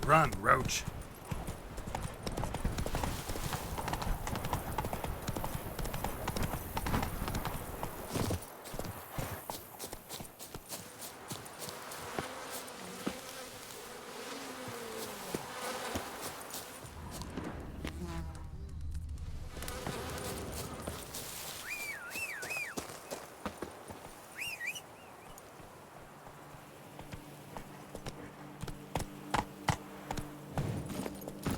Run, Roach.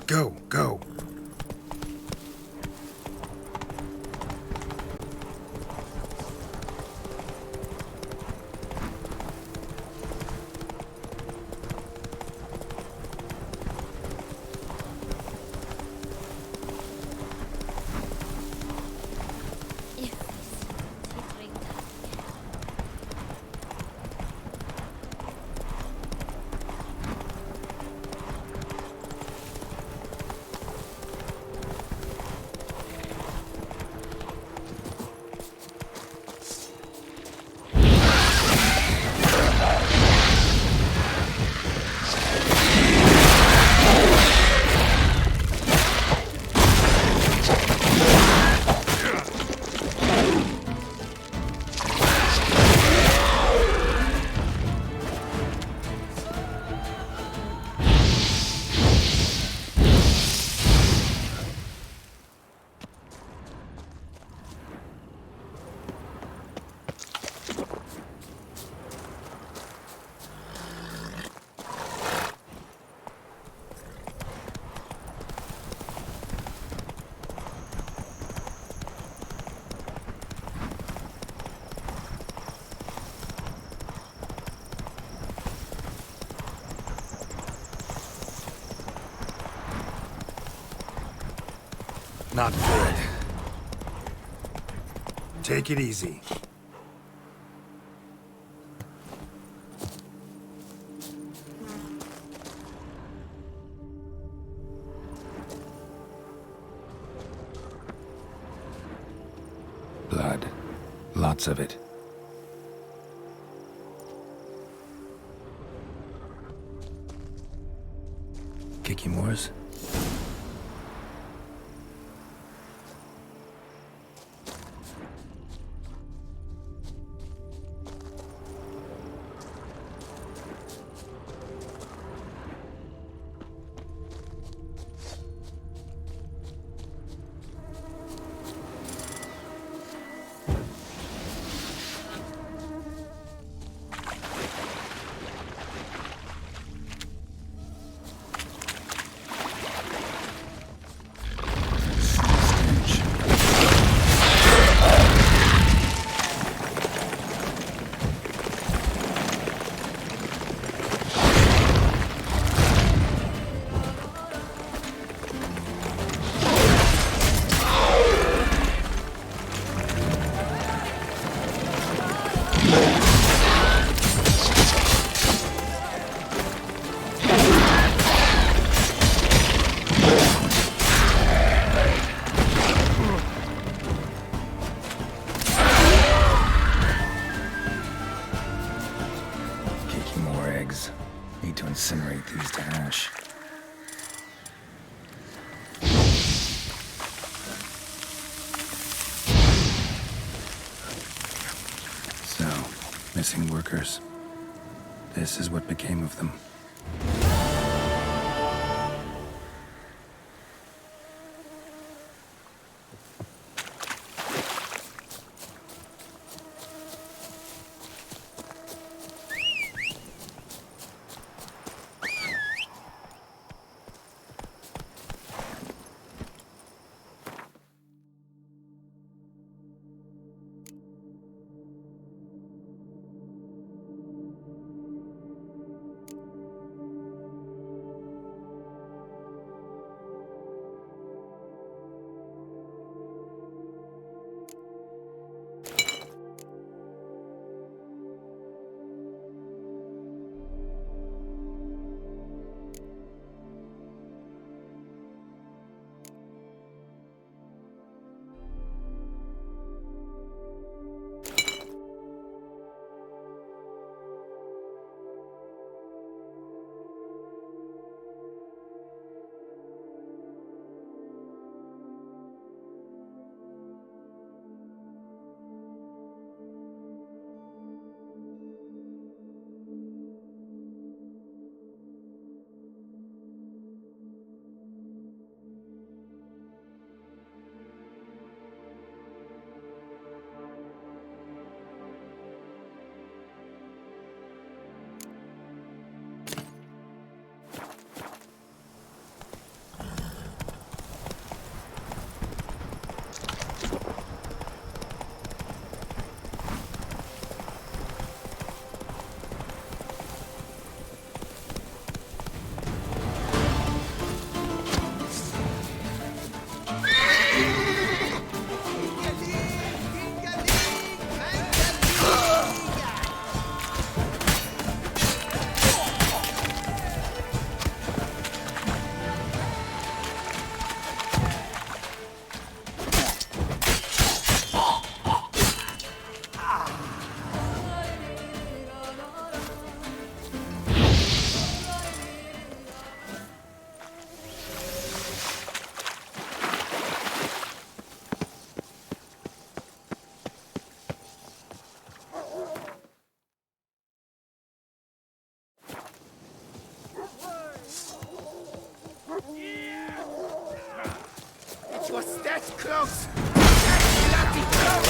Go, go. Not good. Take it easy. Blood. Lots of it. Kikimores? Need to incinerate these to ash. So, missing workers. This is what became of them. It was that close! That bloody close!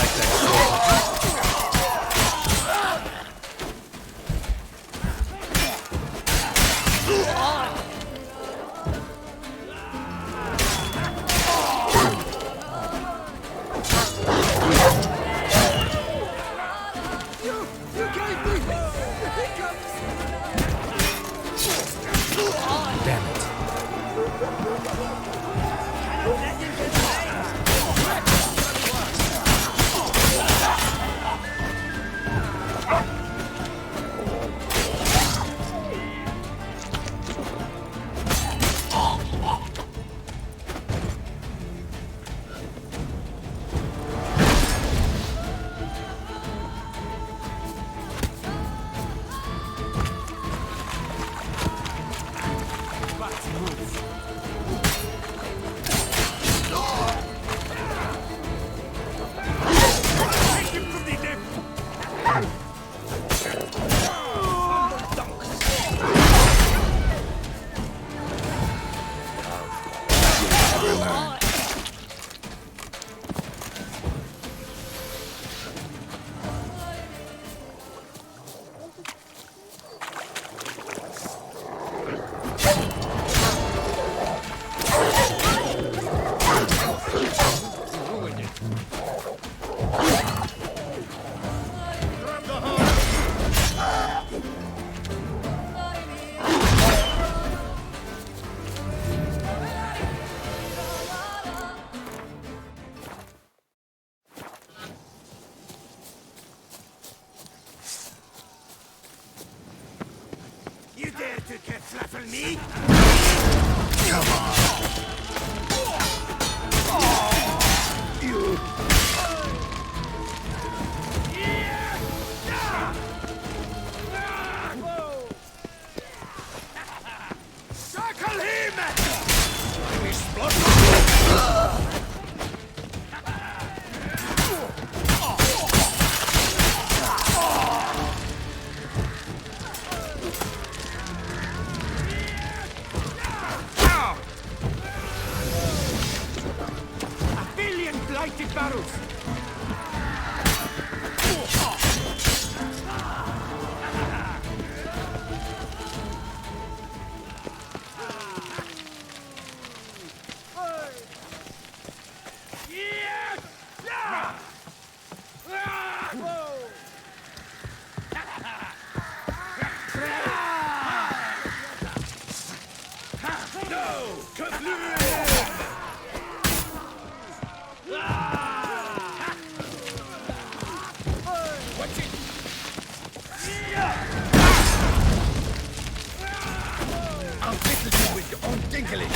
Damn it. You dare to get flaffle me? Come on. Circle him! A billion blighted barrels! I'll tickle you with your own tinkling.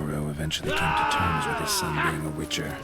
Oro eventually came to terms with his son being a witcher.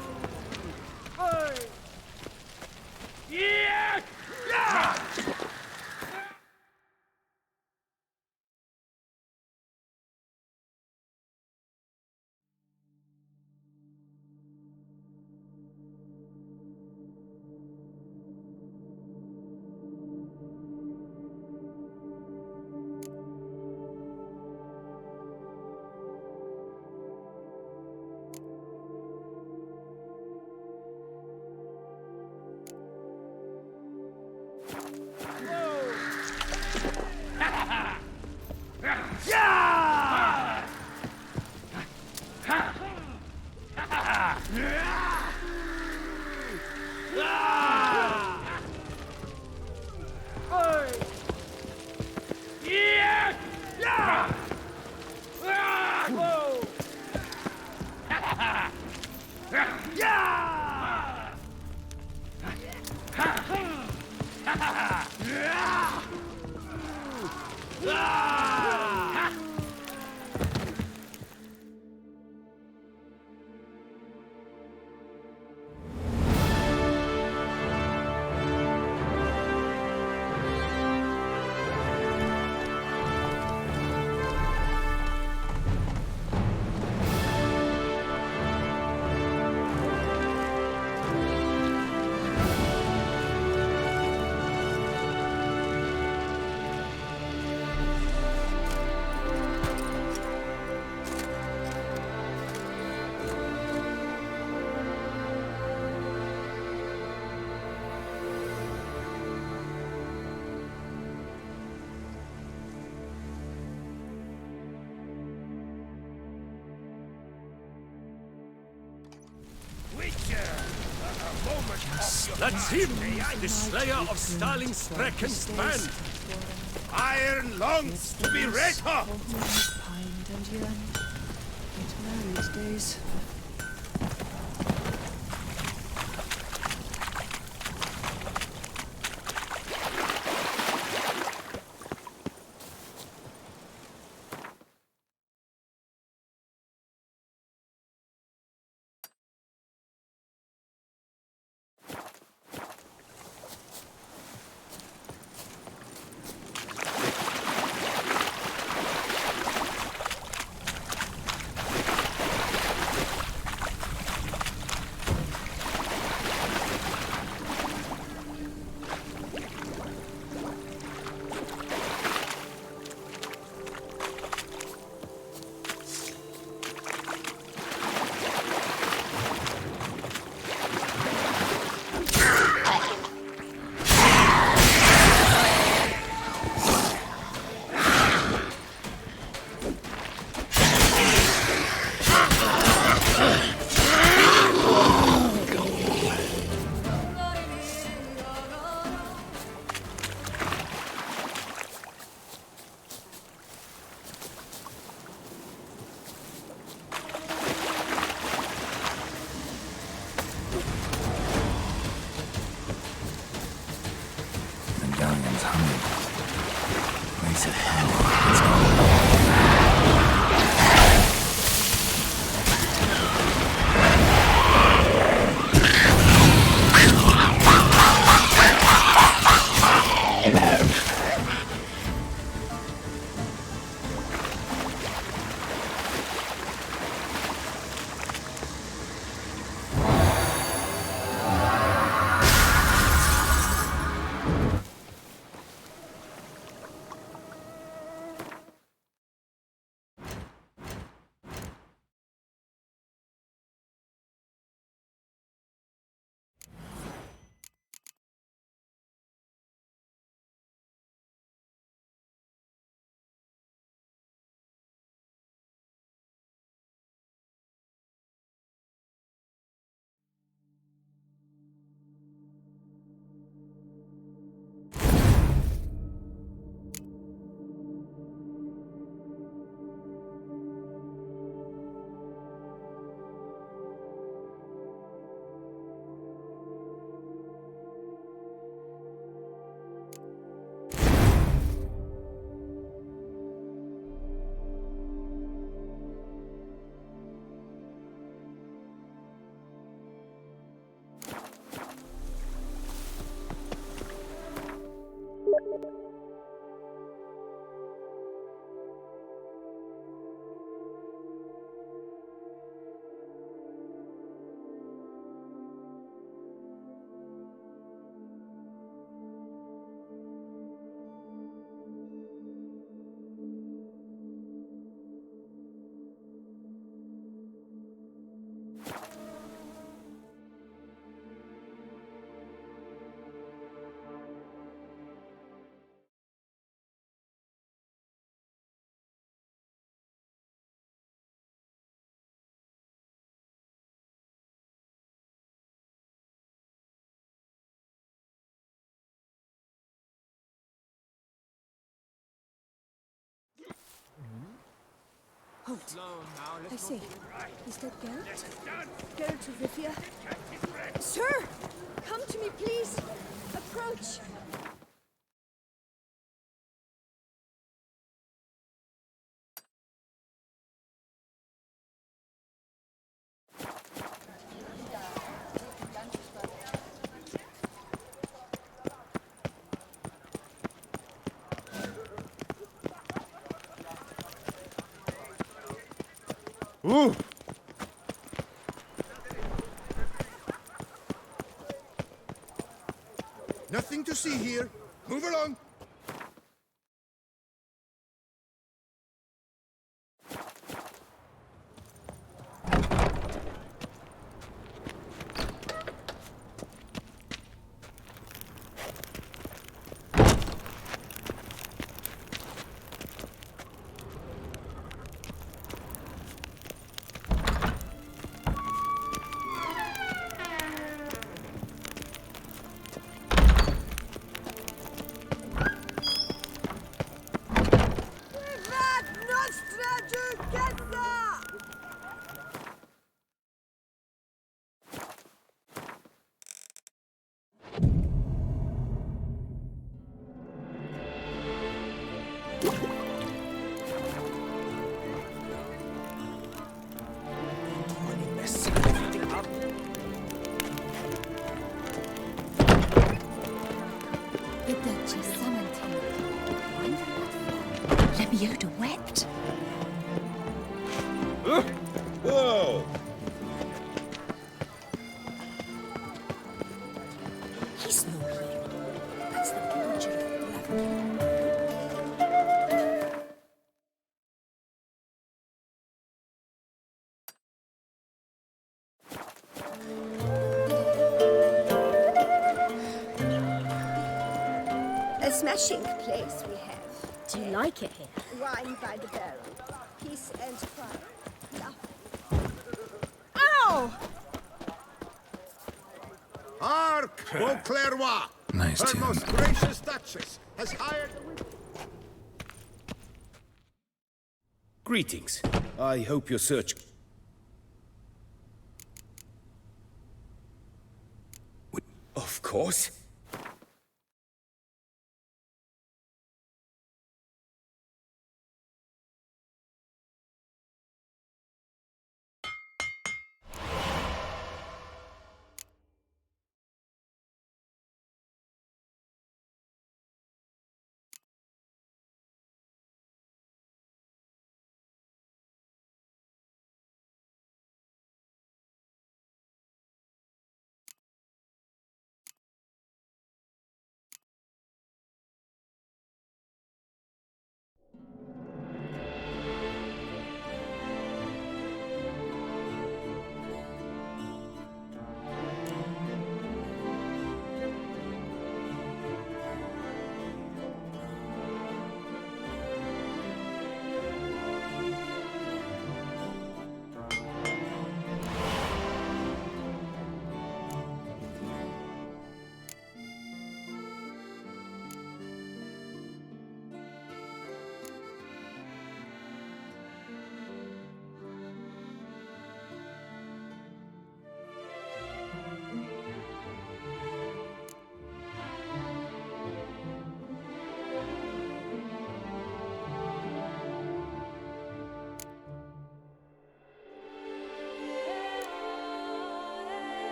That's him, the slayer of Starling Strecken's band. Iron longs to be red hot. Pined and yearned. It married days. Halt! I say, is that Geralt? Geralt of Rivia? Sir! Come to me, please! Approach! Ooh. Nothing to see here. Move along. Whoa! He's no hero. That's the culture of black. A smashing place we have. Do you like it here? Wine by the barrel. Peace and quiet. Love. Ow! Hark, Beauclerc! Nice Her tune. most gracious Duchess has hired a witch. Greetings. I hope your search... Of course.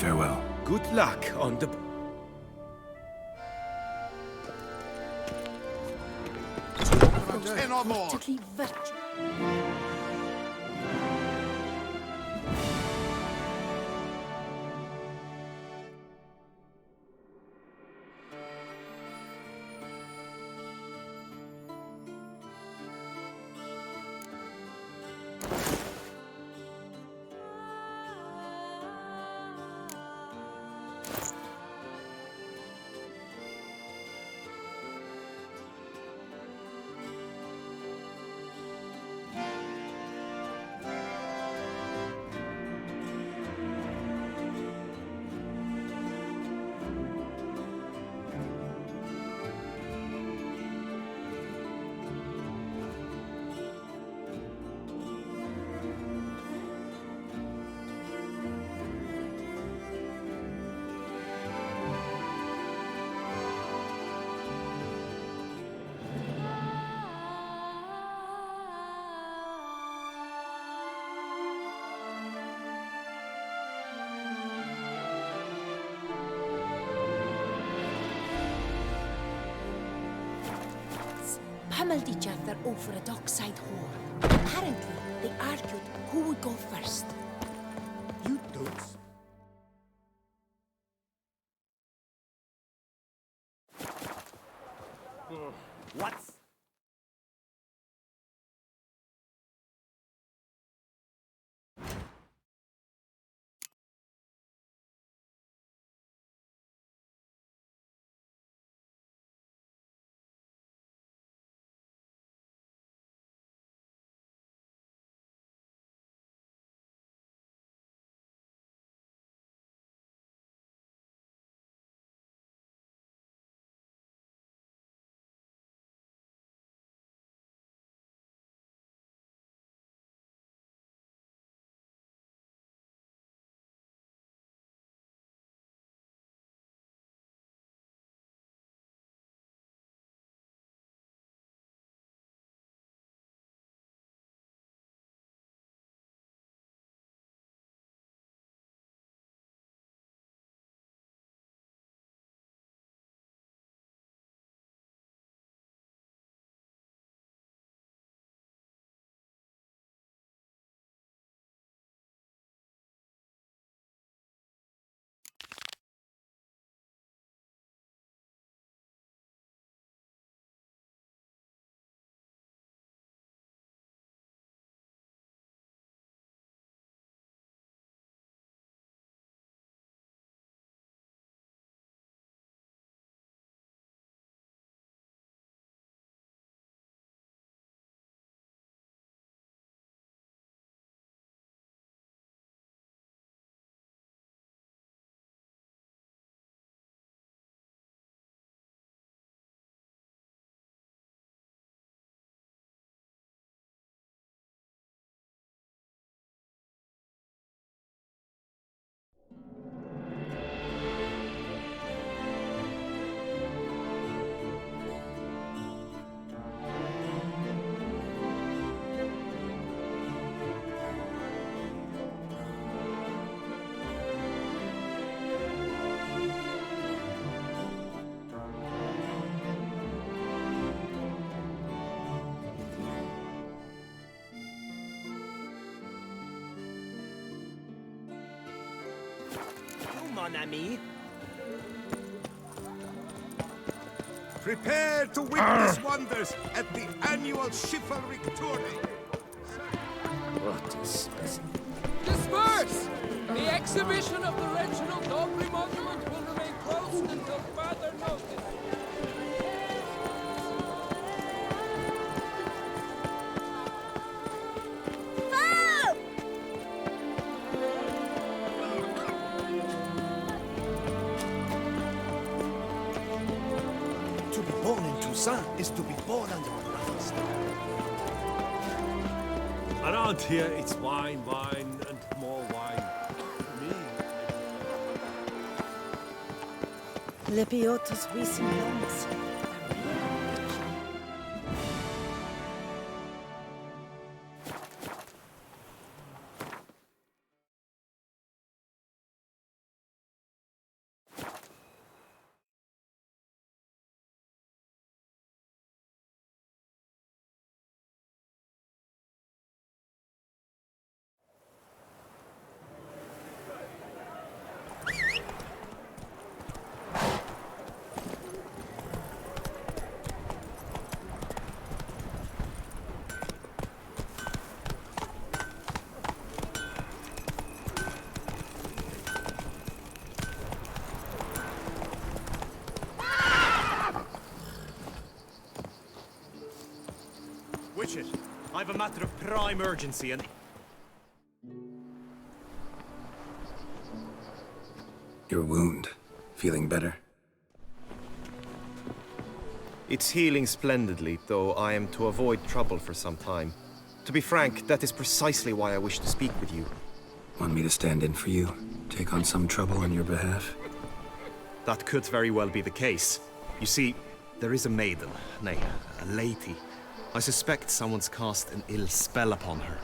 Farewell. Good luck on the... Ten or more. Totally virtue. Pummeled each other over a dockside whore. Apparently, they argued who would go first. You don't. What? Mon ami. Prepare to witness wonders at the annual chivalric tourney. What a specimen. Disperse! The exhibition of the Reginald Aubrey monument will remain closed until further notice. To be born in Toussaint is to be born under a brother's star. Around here, it's wine, wine, and more wine. Me. Lepiotus wissen Lands. watch it. I have a matter of prime urgency and... Your wound. Feeling better? It's healing splendidly, though I am to avoid trouble for some time. To be frank, that is precisely why I wish to speak with you. Want me to stand in for you? Take on some trouble on your behalf? That could very well be the case. You see, there is a maiden, nay, a lady. I suspect someone's cast an ill spell upon her.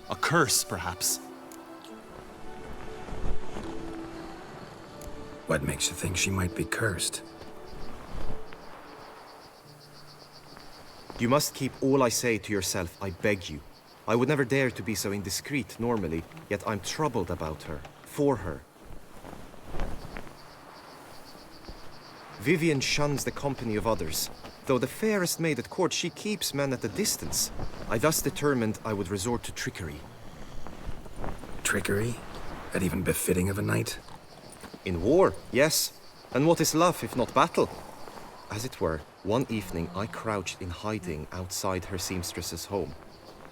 A curse, perhaps. What makes you think she might be cursed? You must keep all I say to yourself, I beg you. I would never dare to be so indiscreet normally, yet I'm troubled about her, for her. Vivian shuns the company of others. Though the fairest maid at court, she keeps men at a distance. I thus determined I would resort to trickery. Trickery? That even befitting of a knight? In war, yes. And what is love if not battle? As it were, one evening I crouched in hiding outside her seamstress's home.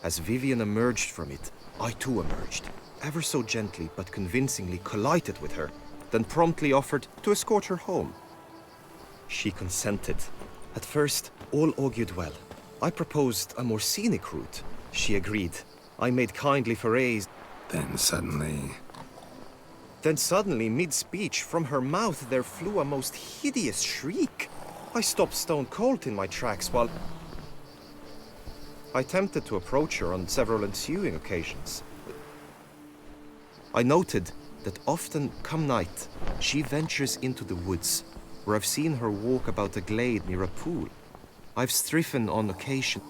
As Vivian emerged from it, I too emerged. Ever so gently but convincingly collided with her, then promptly offered to escort her home. She consented. At first, all augured well. I proposed a more scenic route. She agreed. I made kindly forays. Then suddenly, mid-speech, from her mouth there flew a most hideous shriek. I stopped stone cold in my tracks while I attempted to approach her on several ensuing occasions. I noted that often, come night, she ventures into the woods, where I've seen her walk about a glade near a pool. I've striven on occasion.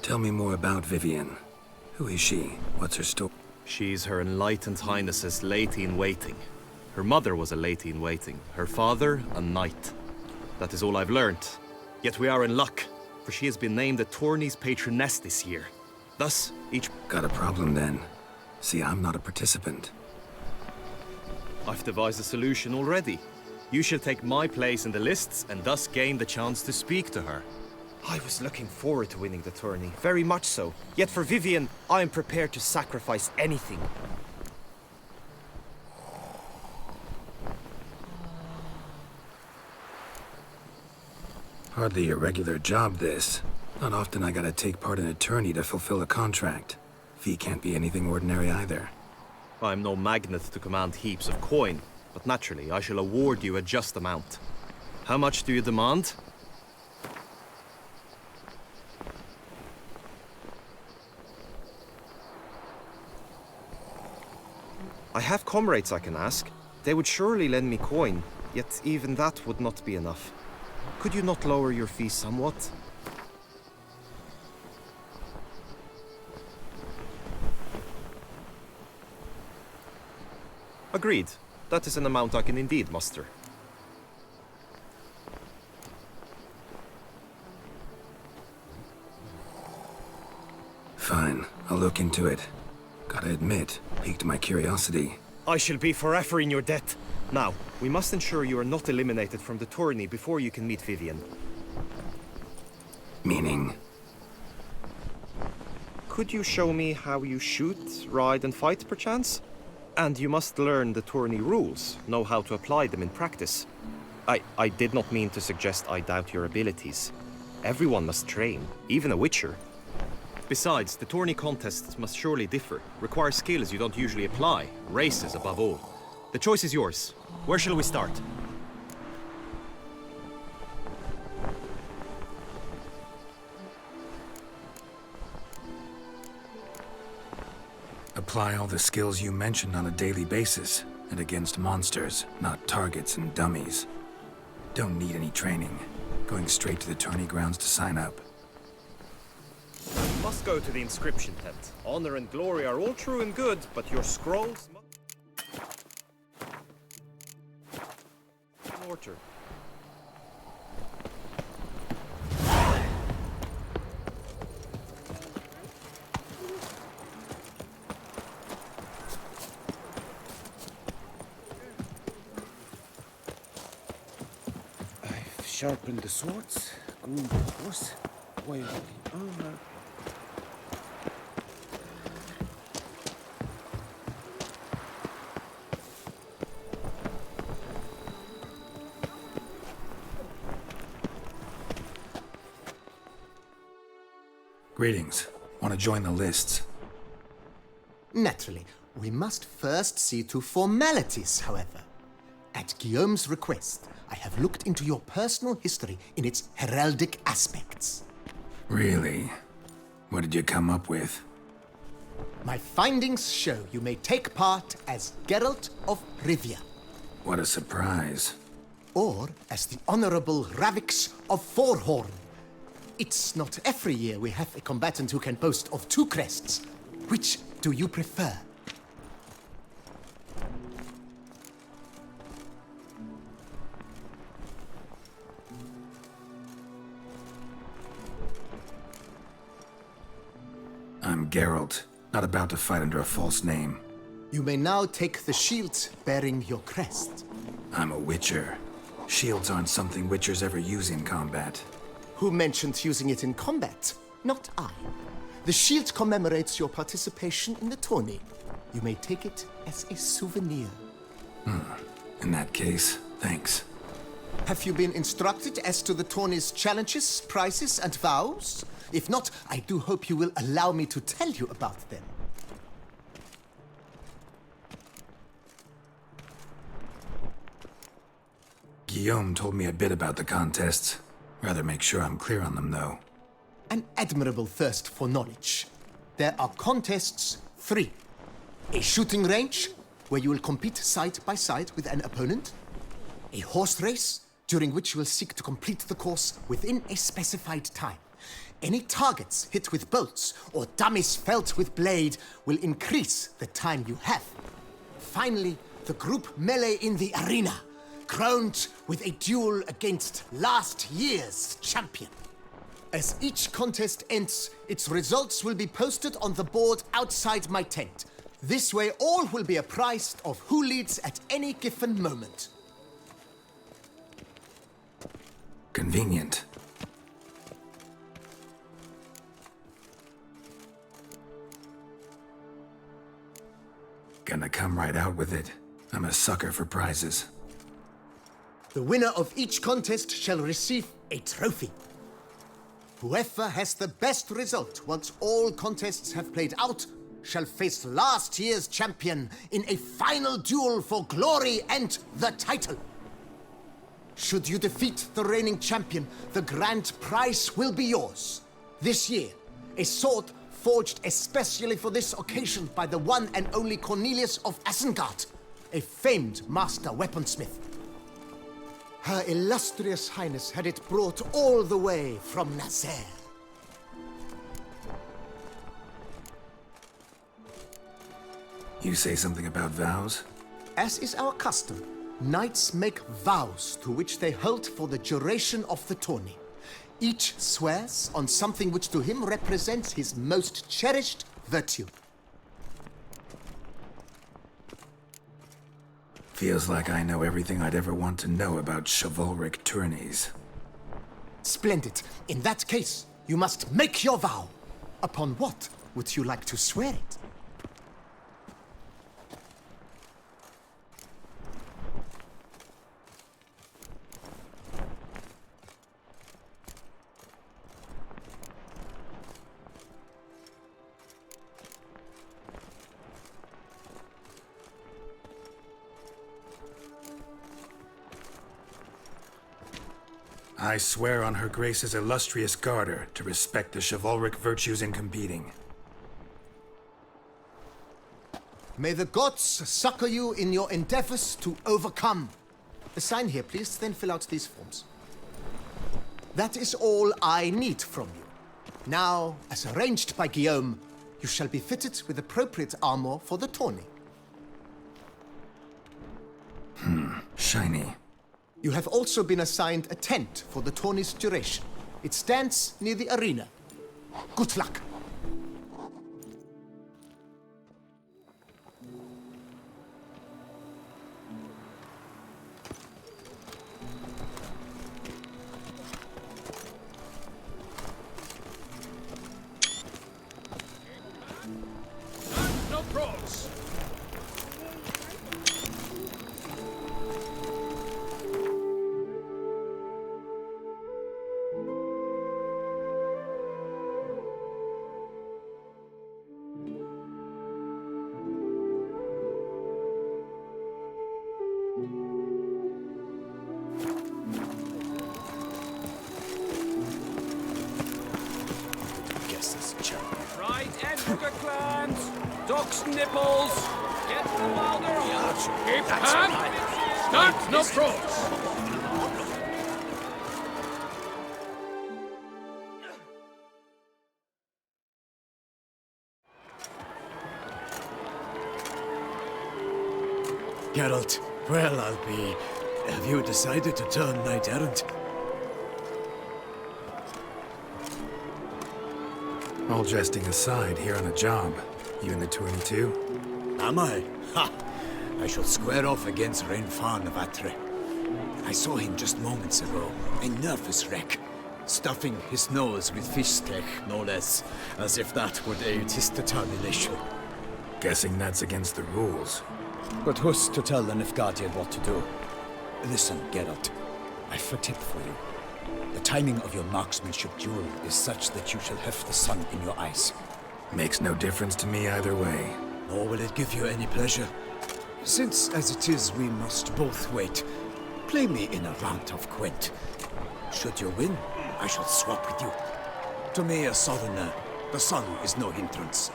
tell me more about Vivian. Who is she? What's her story? She's Her Enlightened Highness's lady-in-waiting. Her mother was a lady-in-waiting, her father a knight. That is all I've learned. Yet we are in luck, for she has been named the tourney's patroness this year. Thus, each... Got a problem then. See, I'm not a participant. I've devised a solution already. You shall take my place in the lists and thus gain the chance to speak to her. I was looking forward to winning the tourney, very much so. Yet for Vivian, I am prepared to sacrifice anything. Hardly a regular job, this. Not often I gotta take part in a tourney to fulfill a contract. Fee can't be anything ordinary either. I'm no magnet to command heaps of coin, but naturally I shall award you a just amount. How much do you demand? I have comrades I can ask. They would surely lend me coin, yet even that would not be enough. Could you not lower your fee somewhat? Agreed. That is an amount I can indeed muster. Fine, I'll look into it. Gotta admit, piqued my curiosity. I shall be forever in your debt. Now, we must ensure you are not eliminated from the tourney before you can meet Vivian. Meaning? Could you show me how you shoot, ride and fight, perchance? And you must learn the tourney rules, know how to apply them in practice. I did not mean to suggest I doubt your abilities. Everyone must train, even a witcher. Besides, the tourney contests must surely differ, require skills you don't usually apply, races above all. The choice is yours. Where shall we start? Apply all the skills you mentioned on a daily basis, and against monsters, not targets and dummies. Don't need any training. Going straight to the tourney grounds to sign up. You must go to the inscription tent. Honor and glory are all true and good, but your scrolls must... Mortar. Sharpen the swords, groom the horse, wear the armor. Greetings. Want to join the lists? Naturally, we must first see to formalities, however. At Guillaume's request, I have looked into your personal history in its heraldic aspects. Really? What did you come up with? My findings show you may take part as Geralt of Rivia, What a surprise. or as the Honorable Ravix of Forhorn. It's not every year we have a combatant who can boast of 2 crests. Which do you prefer? I'm Geralt, not about to fight under a false name. You may now take the shield bearing your crest. I'm a Witcher. Shields aren't something Witchers ever use in combat. Who mentioned using it in combat? Not I. The shield commemorates your participation in the tourney. You may take it as a souvenir. In that case, thanks. Have you been instructed as to the tourney's challenges, prizes, and vows? If not, I do hope you will allow me to tell you about them. Guillaume told me a bit about the contests. Rather make sure I'm clear on them, though. An admirable thirst for knowledge. There are contests 3. A shooting range, where you will compete side by side with an opponent. A horse race, during which you will seek to complete the course within a specified time. Any targets hit with bolts or dummies felt with blade will increase the time you have. Finally, the group melee in the arena, crowned with a duel against last year's champion. As each contest ends, its results will be posted on the board outside my tent. This way, all will be apprised of who leads at any given moment. Convenient. Gonna come right out with it. I'm a sucker for prizes. The winner of each contest shall receive a trophy. Whoever has the best result once all contests have played out shall face last year's champion in a final duel for glory and the title. Should you defeat the reigning champion, the grand prize will be yours. This year, a sword forged especially for this occasion by the one and only Cornelius of Isengard, a famed master weaponsmith. Her illustrious highness had it brought all the way from Nazaire. You say something about vows? As is our custom, knights make vows to which they hold for the duration of the tourney. Each swears on something which to him represents his most cherished virtue. Feels like I know everything I'd ever want to know about chivalric tourneys. Splendid. In that case, you must make your vow. Upon what would you like to swear it? I swear on Her Grace's illustrious garter to respect the chivalric virtues in competing. May the gods succor you in your endeavors to overcome. Sign here, please, then fill out these forms. That is all I need from you. Now, as arranged by Guillaume, you shall be fitted with appropriate armor for the tourney. Shiny. You have also been assigned a tent for the tourney's duration. It stands near the arena. Good luck. glands, duck's nipples. Get them while they're on. Keep calm. Start no frauds. Geralt, well, I'll be. Have you decided to turn knight errant? All jesting aside, here on a job. You in the tourney too? Am I? Ha! I shall square off against Renfan of Atre. I saw him just moments ago. A nervous wreck. Stuffing his nose with fish steak, no less. As if that would aid his determination. Guessing that's against the rules. But who's to tell an Nilfgaardian what to do? Listen, Geralt. I've a tip for you. The timing of your marksmanship duel is such that you shall have the sun in your eyes. Makes no difference to me either way. Nor will it give you any pleasure. Since, as it is, we must both wait, play me in a round of Gwent. Should you win, I shall swap with you. To me, a southerner, the sun is no hindrance.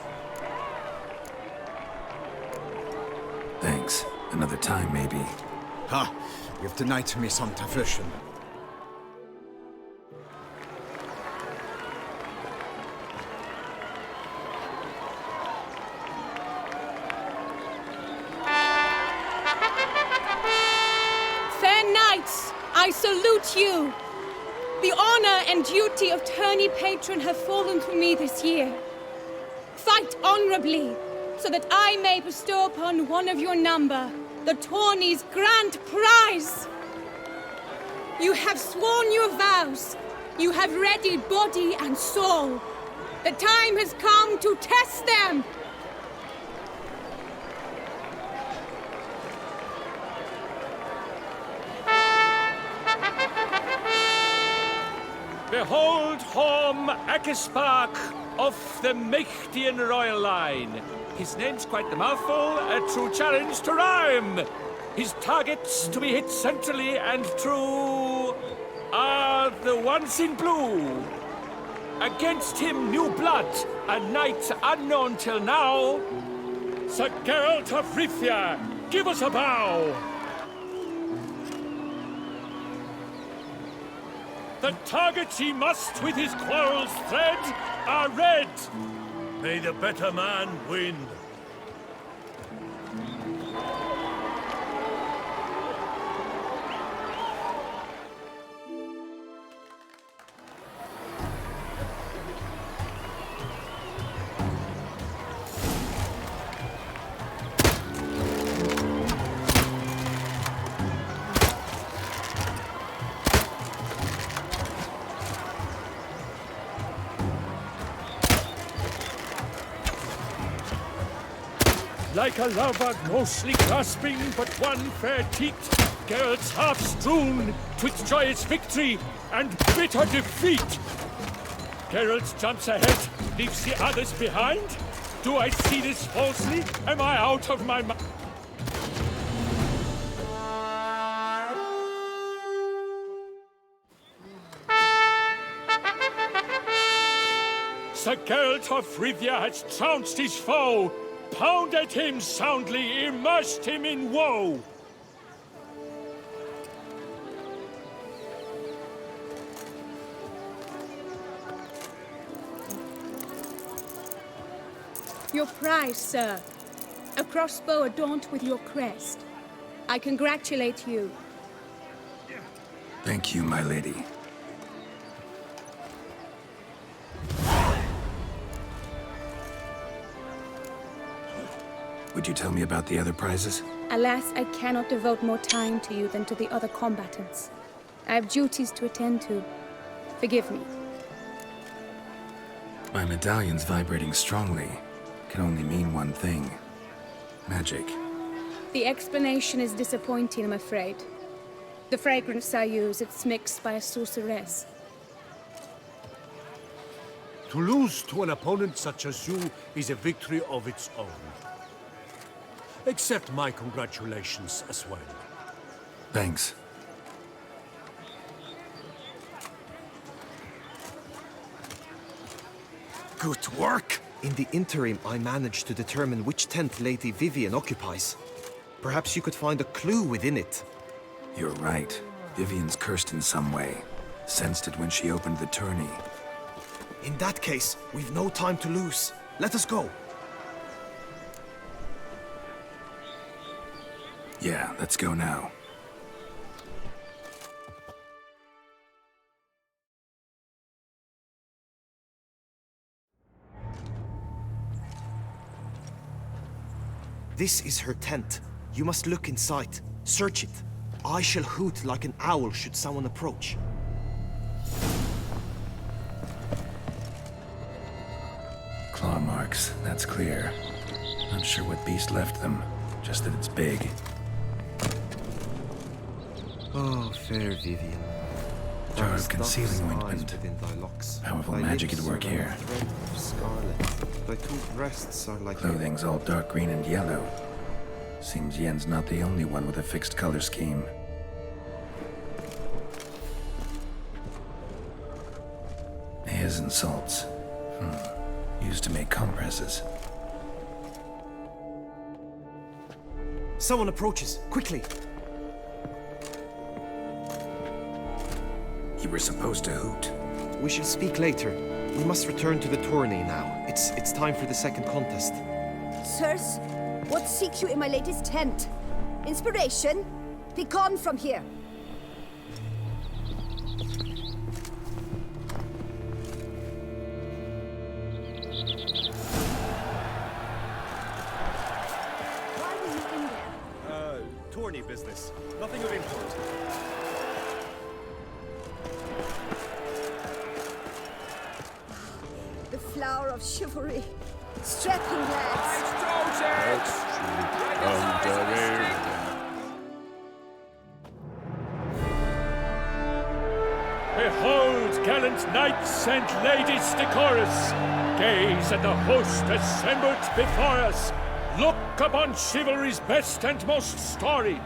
Thanks. Another time, maybe. Ha! You've denied me some diversion. Fair knights, I salute you. The honor and duty of tourney patron have fallen to me this year. Fight honorably, so that I may bestow upon one of your number the tourney's grand prize. You have sworn your vows. You have readied body and soul. The time has come to test them. Behold Horm Akespark of the Mechtian royal line. His name's quite the mouthful, a true challenge to rhyme. His targets to be hit centrally and true are the ones in blue. Against him new blood, a knight unknown till now. Sir Geralt of Rivia, give us a bow. The targets he must with his quarrels thread are red. May the better man win. Like a lover mostly grasping, but one fair teat, Geralt's half strewn twixt joyous victory and bitter defeat. Geralt jumps ahead, leaves the others behind. Do I see this falsely? Am I out of my mind? Sir Geralt of Rivia has trounced his foe, pounded him soundly, immersed him in woe. Your prize, sir. A crossbow adorned with your crest. I congratulate you. Thank you, my lady. Would you tell me about the other prizes? Alas, I cannot devote more time to you than to the other combatants. I have duties to attend to. Forgive me. My medallion's vibrating strongly. Can only mean one thing. Magic. The explanation is disappointing, I'm afraid. The fragrance I use, it's mixed by a sorceress. To lose to an opponent such as you is a victory of its own. Accept my congratulations as well. Thanks. Good work. In the interim, I managed to determine which tent Lady Vivian occupies. Perhaps you could find a clue within it. You're right. Vivian's cursed in some way. Sensed it when she opened the tourney. In that case, we've no time to lose. Let us go. Yeah, let's go now. This is her tent. You must look inside. Search it. I shall hoot like an owl should someone approach. Claw marks, that's clear. Not sure what beast left them, just that it's big. Oh, fair Vivian. Jar of concealing ointment. Powerful magic at work here. Thy two breasts are like Clothing's all dark green and yellow. Seems Yen's not the only one with a fixed color scheme. His and salts. Used to make compresses. Someone approaches. Quickly! You were supposed to hoot. We shall speak later. We must return to the tourney now. It's time for the second contest. Sirs, what seek you in my latest tent? Inspiration? Be gone from here. Why were you in there? Tourney business. Nothing of import. The flower of chivalry. Strapping lads. Behold, gallant knights and ladies decorous, gaze at the host assembled before us. Look upon chivalry's best and most storied.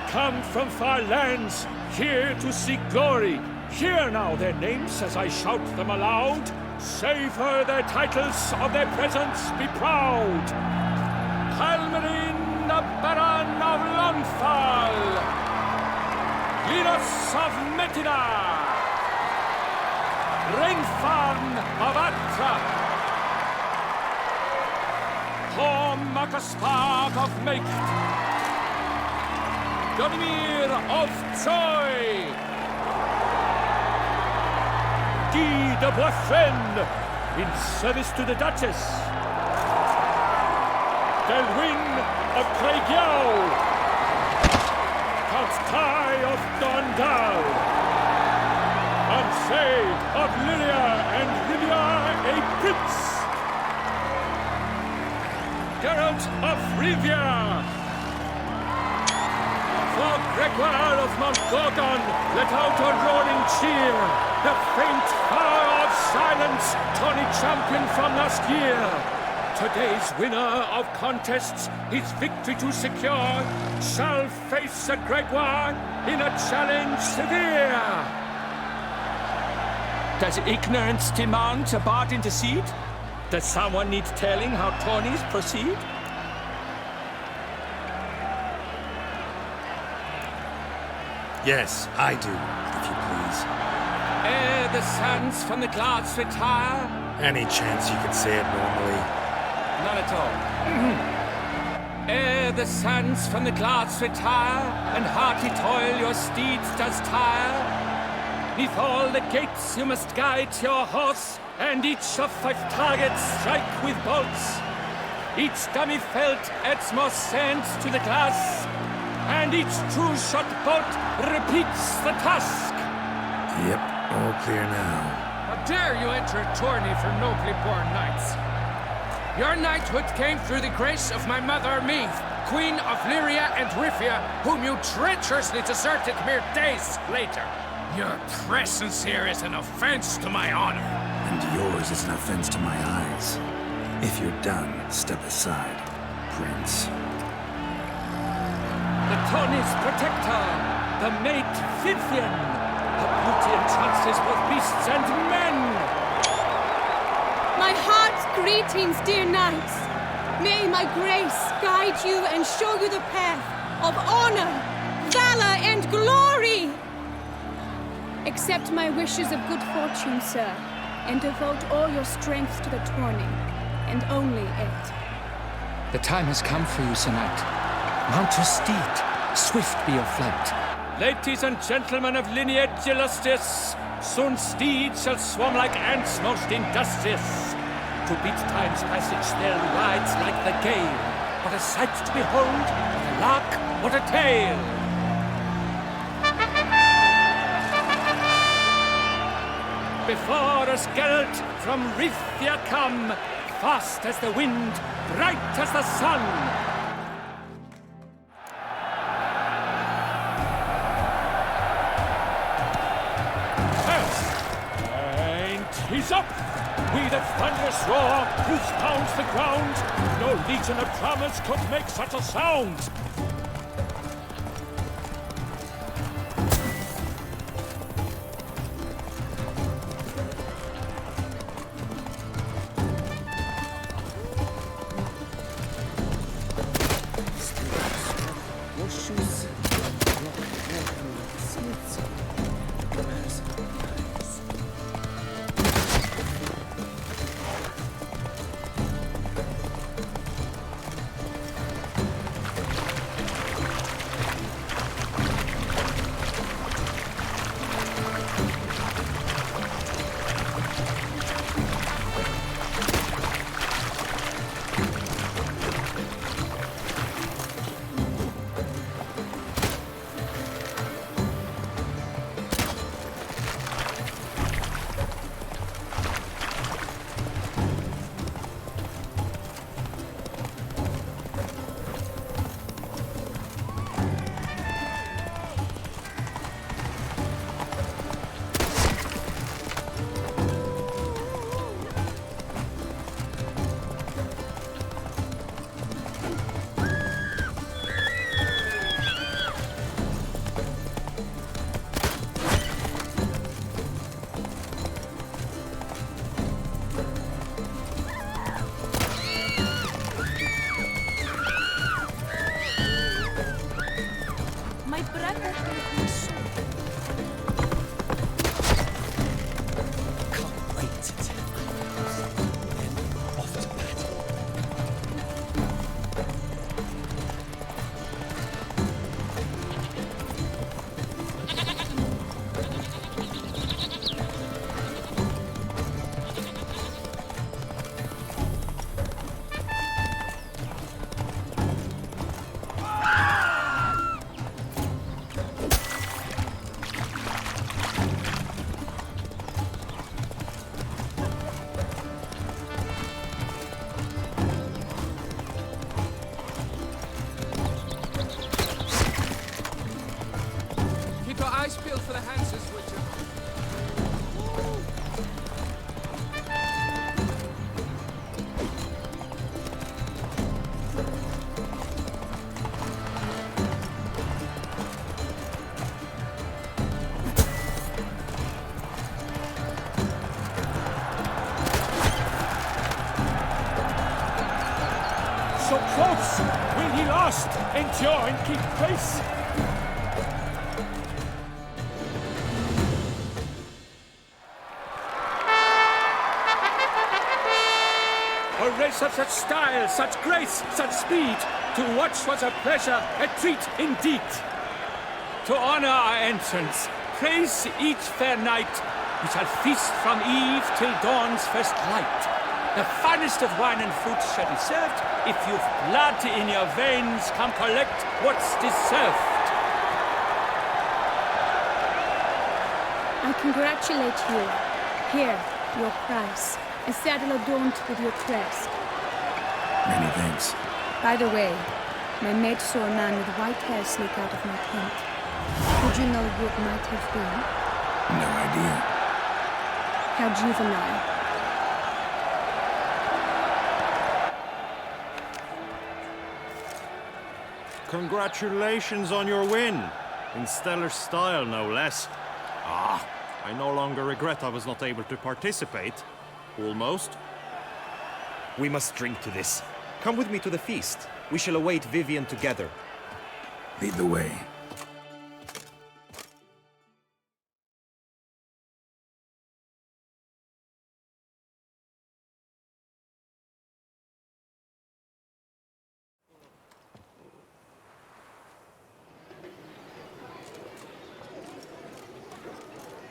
Come from far lands, here to seek glory. Hear now their names as I shout them aloud. Savor their titles, of their presence be proud. Halmarin, the Baron of Lonfal, Linus of Metina, Renfarn of Atra, Tom Makaspark of Meicht, Godimir of Troy, Guy de Boisfren, in service to the Duchess, Delwyn of Craigiau, Count Tai of Dondal, Ansay of Lilia and Rivia a Prince, Geralt of Rivia, for Gregoire of Mount Gorgon, let out a roaring cheer. The faint fire of silence, tourney champion from last year. Today's winner of contests, his victory to secure, shall face a Gregoire in a challenge severe. Does ignorance demand a bard intercede? Does someone need telling how tourneys proceed? Yes, I do, if you please. Ere the suns from the clouds retire. Any chance you could say it normally? None at all. Ere the suns from the clouds retire, and hearty toil your steeds does tire, neath all the gates you must guide your horse, and each of 5 targets strike with bolts. Each dummy felt adds more sand to the glass, and each true-shot bolt repeats the task. Yep, all clear now. How dare you enter a tourney for nobly born knights? Your knighthood came through the grace of my mother Meath, Queen of Lyria and Rifia, whom you treacherously deserted mere days later. Your presence here is an offense to my honor. And yours is an offense to my eyes. If you're done, step aside, Prince. The tourney's protector, the mate Vivian. Her beauty entrances both beasts and men. My heart Greetings, dear knights. May my grace guide you and show you the path of honor, valor, and glory. Accept my wishes of good fortune, sir, and devote all your strength to the tourney, and only it. The time has come for you, Sir Knight. Mount your steed. Swift be your flight. Ladies and gentlemen of lineage illustrious, soon steeds shall swarm like ants most industrious. To beat time's passage they'll ride like the gale. What a sight to behold, what a lark, what a tale! Before us Gelt from Rithia come, fast as the wind, bright as the sun. He's up! With a thunderous roar, Bruce pounds the ground. No legion of drummers could make such a sound. So close! Will he last? Endure and keep pace! A race of such style, such grace, such speed, to watch was a pleasure, a treat indeed. To honor our entrance, praise each fair knight, we shall feast from eve till dawn's first light. The finest of wine and fruit shall be served. If you've blood in your veins, come collect what's deserved. I congratulate you. Here, your prize. A saddle adorned with your crest. Many thanks. By the way, my maid saw a man with white hair sneak out of my tent. Would you know who it might have been? No idea. How juvenile. Congratulations on your win. In stellar style, no less. I no longer regret I was not able to participate. Almost. We must drink to this. Come with me to the feast. We shall await Vivian together. Lead the way.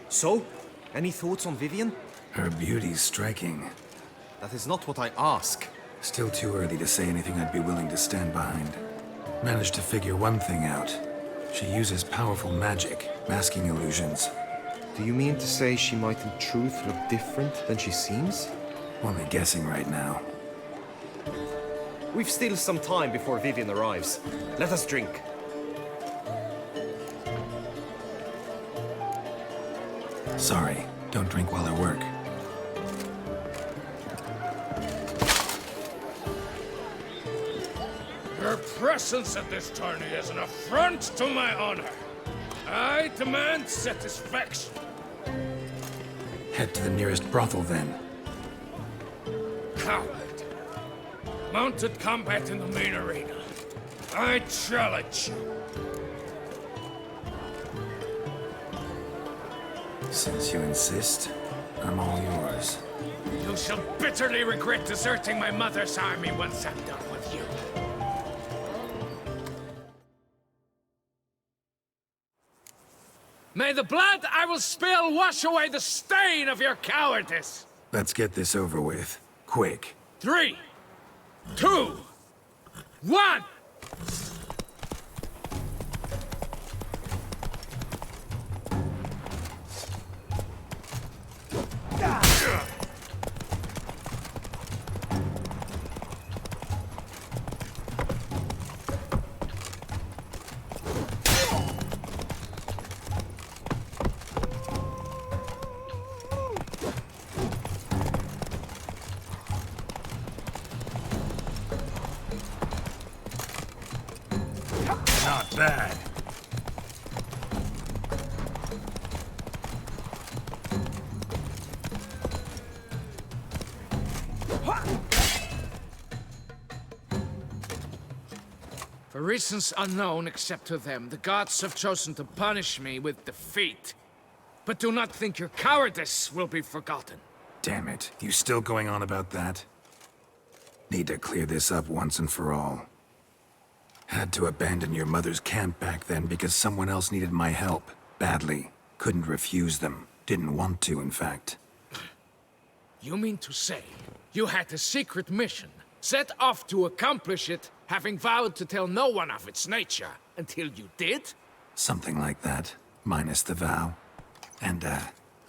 So, any thoughts on Vivian? Her beauty's striking. That is not what I ask. Still too early to say anything I'd be willing to stand behind. Managed to figure one thing out. She uses powerful magic, masking illusions. Do you mean to say she might in truth look different than she seems? Only guessing right now. We've still some time before Vivian arrives. Let us drink. Sorry, don't drink while I work. Your presence at this tourney is an affront to my honor. I demand satisfaction. Head to the nearest brothel then. Coward. Mounted combat in the main arena. I challenge you. Since you insist, I'm all yours. You shall bitterly regret deserting my mother's army once I'm done with you. May the blood I will spill wash away the stain of your cowardice! Let's get this over with. Quick. 3, 2, 1! Not bad. For reasons unknown except to them, the gods have chosen to punish me with defeat. But do not think your cowardice will be forgotten. Damn it, you still going on about that? Need to clear this up once and for all. Had to abandon your mother's camp back then because someone else needed my help. Badly. Couldn't refuse them. Didn't want to, in fact. You mean to say you had a secret mission, set off to accomplish it, having vowed to tell no one of its nature, until you did? Something like that, minus the vow. And,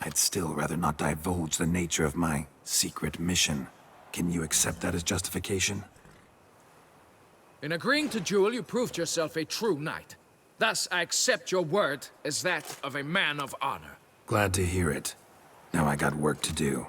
I'd still rather not divulge the nature of my secret mission. Can you accept that as justification? In agreeing to duel, you proved yourself a true knight. Thus, I accept your word as that of a man of honor. Glad to hear it. Now I got work to do.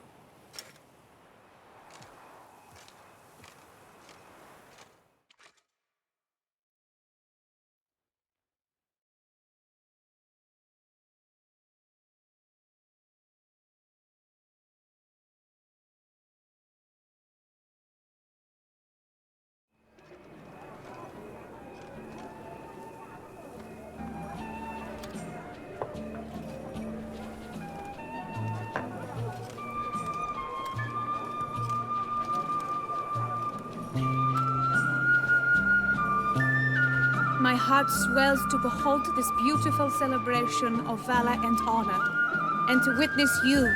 My heart swells to behold this beautiful celebration of valor and honor, and to witness you,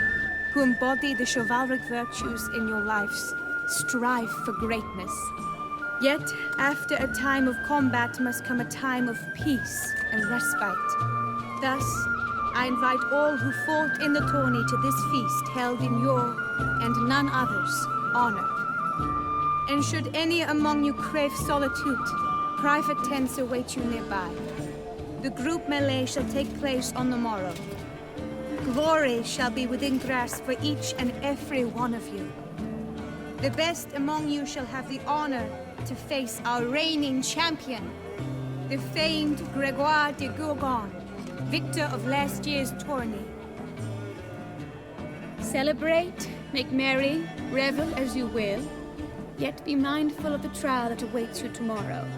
who embody the chivalric virtues in your lives, strive for greatness. Yet, after a time of combat must come a time of peace and respite. Thus, I invite all who fought in the tourney to this feast held in your, and none other's, honor. And should any among you crave solitude, private tents await you nearby. The group melee shall take place on the morrow. Glory shall be within grasp for each and every one of you. The best among you shall have the honor to face our reigning champion, the famed Gregoire de Gourgon, victor of last year's tourney. Celebrate, make merry, revel as you will, Yet be mindful of the trial that awaits you tomorrow.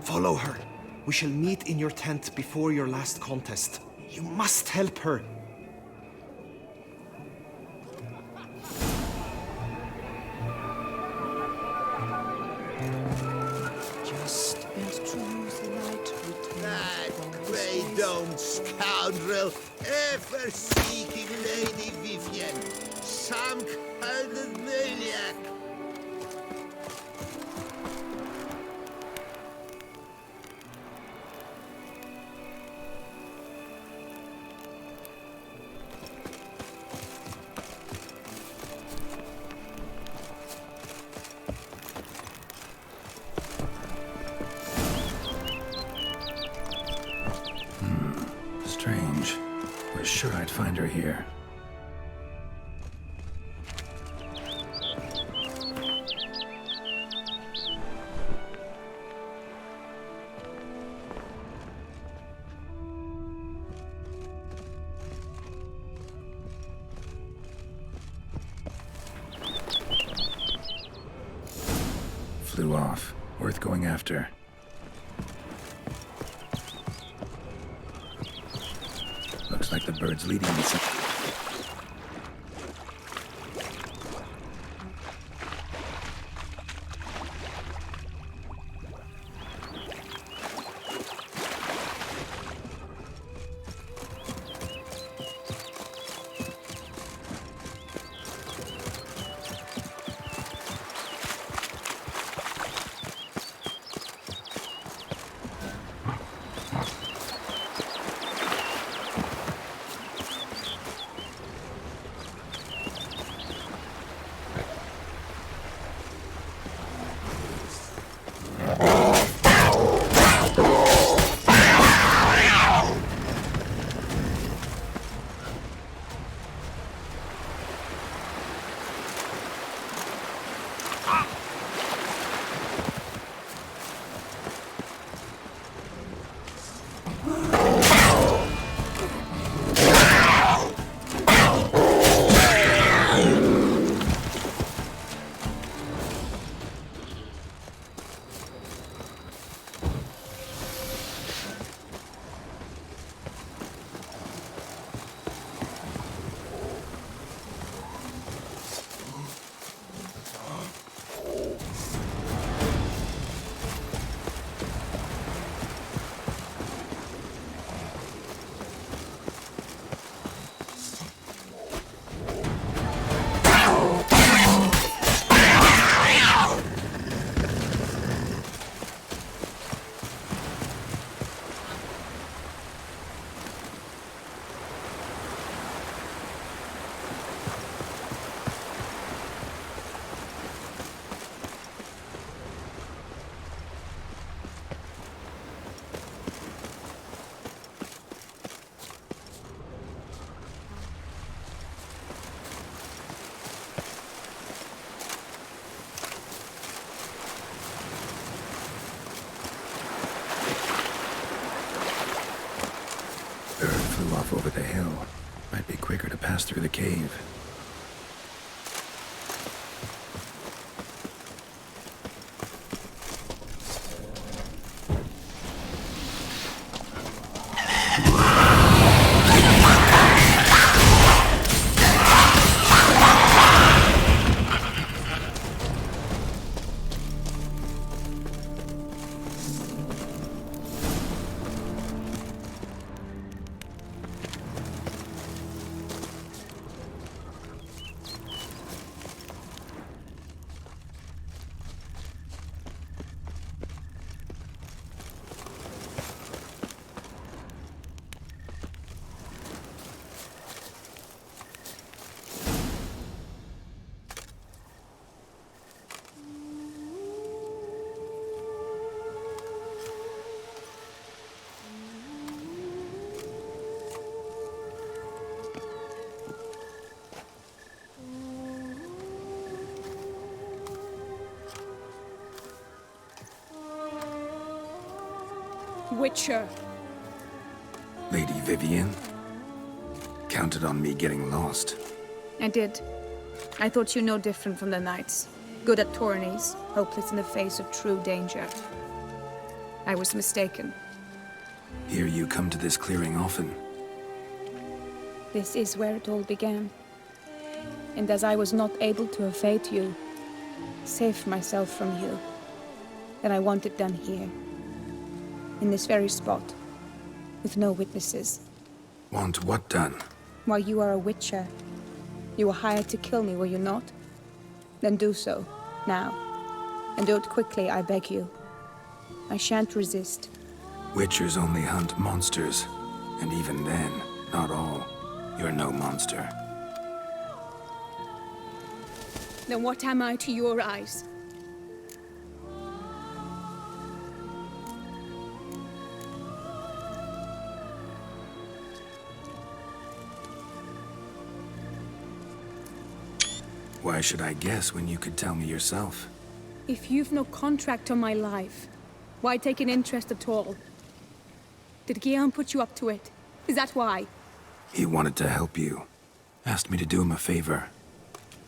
Follow her. We shall meet in your tent before your last contest. You must help her. Just introduce the light with That grey-domed scoundrel, ever-seeking Lady Vivian, some kind of maniac. Strange. Was sure I'd find her here. Flew off. Worth going after. Looks like the bird's leading me some... Over the hill. Might be quicker to pass through the cave. Witcher. Lady Vivian? Counted on me getting lost. I did. I thought you no different from the knights. Good at tourneys, hopeless in the face of true danger. I was mistaken. Hear you come to this clearing often. This is where it all began. And as I was not able to evade you, save myself from you, then I want it done here. In this very spot. With no witnesses. Want what done? While you are a witcher, you were hired to kill me, were you not? Then do so, now. And do it quickly, I beg you. I shan't resist. Witchers only hunt monsters. And even then, not all. You're no monster. Then what am I to your eyes? Why should I guess when you could tell me yourself? If you've no contract on my life, why take an interest at all? Did Guillaume put you up to it? Is that why? He wanted to help you. Asked me to do him a favor.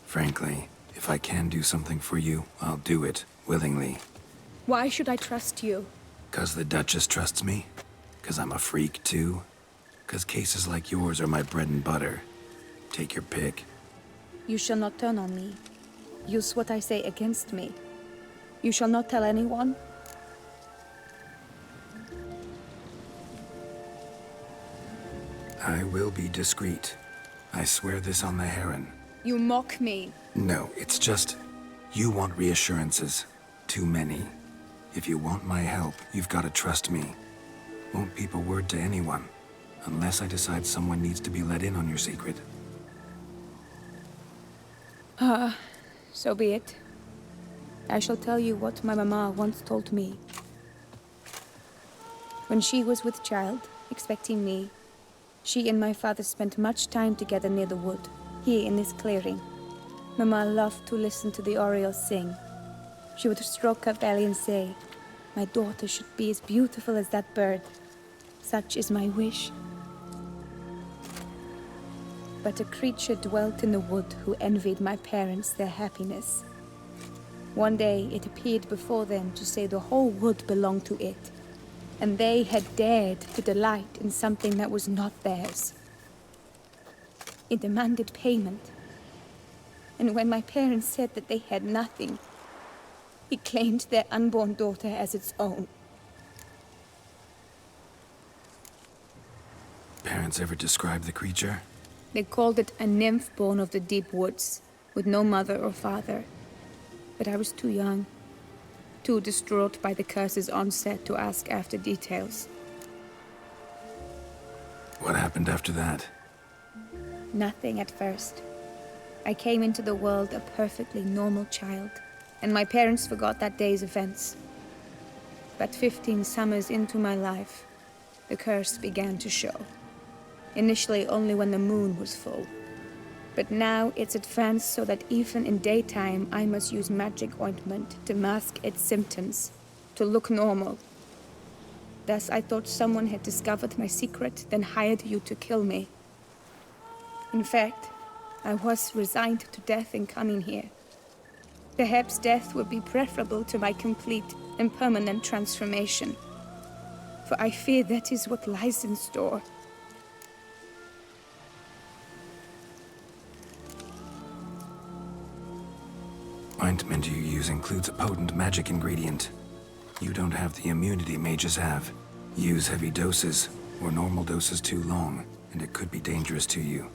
Frankly, if I can do something for you, I'll do it, willingly. Why should I trust you? 'Cause the Duchess trusts me? 'Cause I'm a freak, too? 'Cause cases like yours are my bread and butter. Take your pick. You shall not turn on me. Use what I say against me. You shall not tell anyone? I will be discreet. I swear this on the Heron. You mock me. No, it's just... You want reassurances. Too many. If you want my help, you've got to trust me. Won't peep a word to anyone. Unless I decide someone needs to be let in on your secret. So be it. I shall tell you what my mama once told me. When she was with child, expecting me, she and my father spent much time together near the wood, here in this clearing. Mama loved to listen to the orioles sing. She would stroke her belly and say, "My daughter should be as beautiful as that bird. Such is my wish." But a creature dwelt in the wood who envied my parents their happiness. One day it appeared before them to say the whole wood belonged to it, and they had dared to delight in something that was not theirs. It demanded payment, and when my parents said that they had nothing, it claimed their unborn daughter as its own. Parents ever describe the creature? They called it a nymph born of the deep woods, with no mother or father. But I was too young, too distraught by the curse's onset to ask after details. What happened after that? Nothing at first. I came into the world a perfectly normal child, and my parents forgot that day's events. But 15 summers into my life, the curse began to show. Initially only when the moon was full. But now it's advanced so that even in daytime I must use magic ointment to mask its symptoms, to look normal. Thus I thought someone had discovered my secret, then hired you to kill me. In fact, I was resigned to death in coming here. Perhaps death would be preferable to my complete and permanent transformation. For I fear that is what lies in store. Ointment you use includes a potent magic ingredient. You don't have the immunity mages have. Use heavy doses, or normal doses too long, and it could be dangerous to you.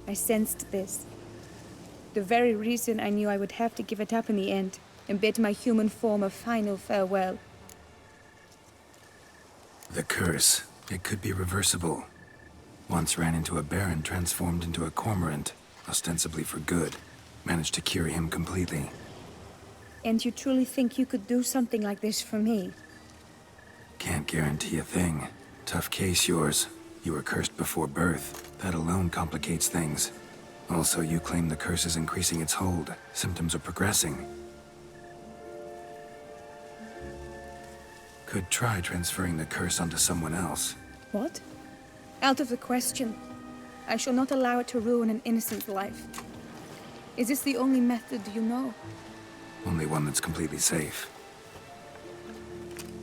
I sensed this. The very reason I knew I would have to give it up in the end, and bid my human form a final farewell. The curse. It could be reversible. Once ran into a baron transformed into a cormorant, ostensibly for good. Managed to cure him completely. And you truly think you could do something like this for me? Can't guarantee a thing. Tough case, yours. You were cursed before birth. That alone complicates things. Also, you claim the curse is increasing its hold. Symptoms are progressing. Could try transferring the curse onto someone else. What? Out of the question. I shall not allow it to ruin an innocent life. Is this the only method you know? Only one that's completely safe.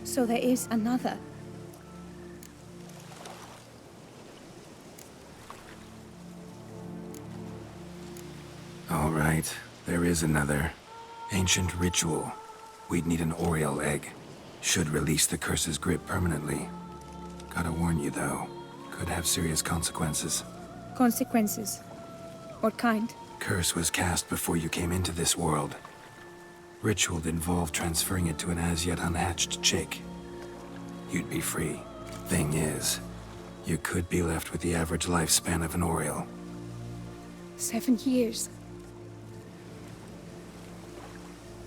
So there is another. All right, there is another. Ancient ritual. We'd need an Oriole egg. Should release the curse's grip permanently. Gotta warn you, though. Could have serious consequences. Consequences? What kind? Curse was cast before you came into this world. Ritual involved transferring it to an as-yet unhatched chick. You'd be free. Thing is, you could be left with the average lifespan of an Oriole. 7 years.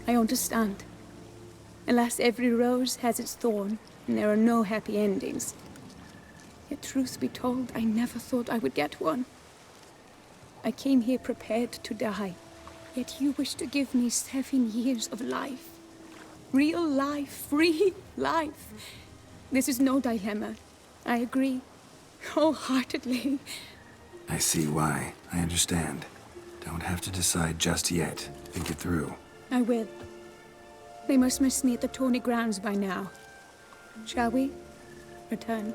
I understand. Alas, every rose has its thorn, and there are no happy endings. Yet truth be told, I never thought I would get one. I came here prepared to die, yet you wish to give me 7 years of life. Real life, free life. This is no dilemma. I agree, wholeheartedly. I see why. I understand. Don't have to decide just yet. Think it through. I will. They must miss me at the tourney grounds by now. Shall we? Return.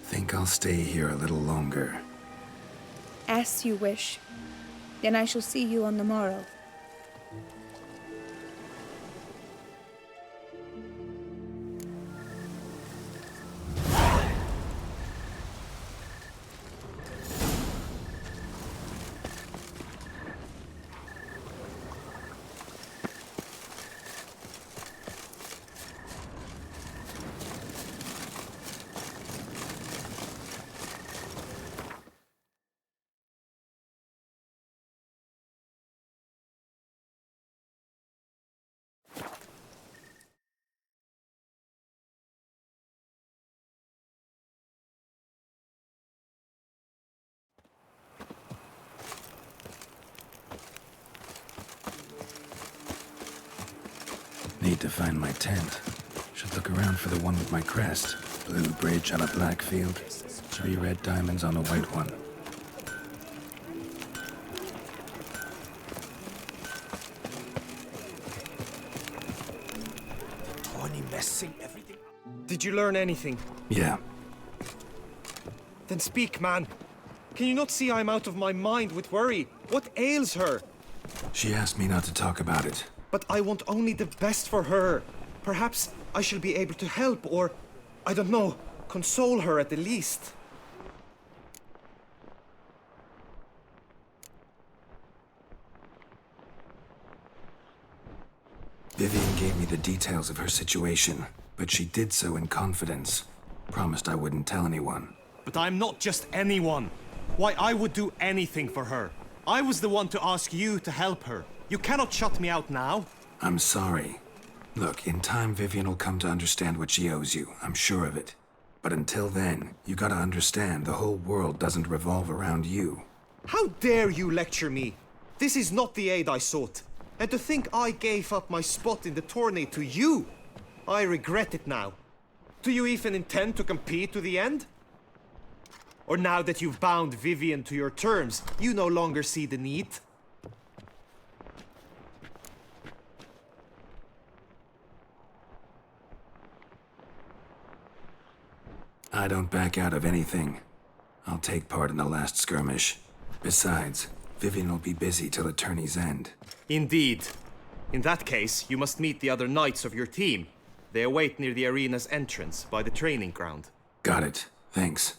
Think I'll stay here a little longer. As you wish. Then I shall see you on the morrow. Need to find my tent. Should look around for the one with my crest. Blue bridge on a black field. 3 red diamonds on a white one. Tony messing everything. Did you learn anything? Yeah. Then speak, man. Can you not see I'm out of my mind with worry? What ails her? She asked me not to talk about it. But I want only the best for her. Perhaps I shall be able to help or, I don't know, console her at the least. Vivian gave me the details of her situation, but she did so in confidence. Promised I wouldn't tell anyone. But I'm not just anyone. Why, I would do anything for her. I was the one to ask you to help her. You cannot shut me out now. I'm sorry. Look, in time Vivian will come to understand what she owes you. I'm sure of it. But until then, you gotta understand the whole world doesn't revolve around you. How dare you lecture me? This is not the aid I sought. And to think I gave up my spot in the tourney to you, I regret it now. Do you even intend to compete to the end? Or now that you've bound Vivian to your terms, you no longer see the need? I don't back out of anything. I'll take part in the last skirmish. Besides, Vivian will be busy till the tourney's end. Indeed. In that case, you must meet the other knights of your team. They await near the arena's entrance, by the training ground. Got it. Thanks.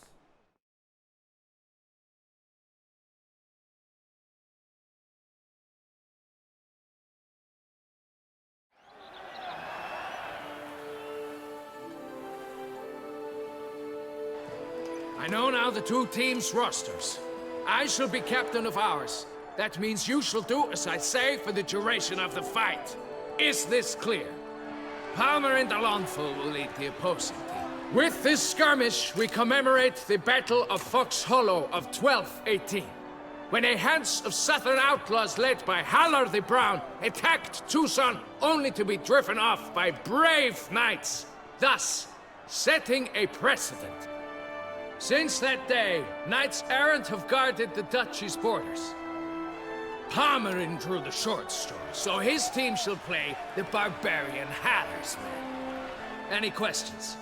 I know now the 2 teams' rosters. I shall be captain of ours. That means you shall do as I say for the duration of the fight. Is this clear? Palmer and Alonfo will lead the opposing team. With this skirmish, we commemorate the Battle of Fox Hollow of 1218. when a hands of southern outlaws led by Haller the Brown attacked Toussaint only to be driven off by brave knights, thus setting a precedent. Since that day, knights errant have guarded the duchy's borders. Palmerin drew the short straw, so his team shall play the barbarian Haller's men. Any questions?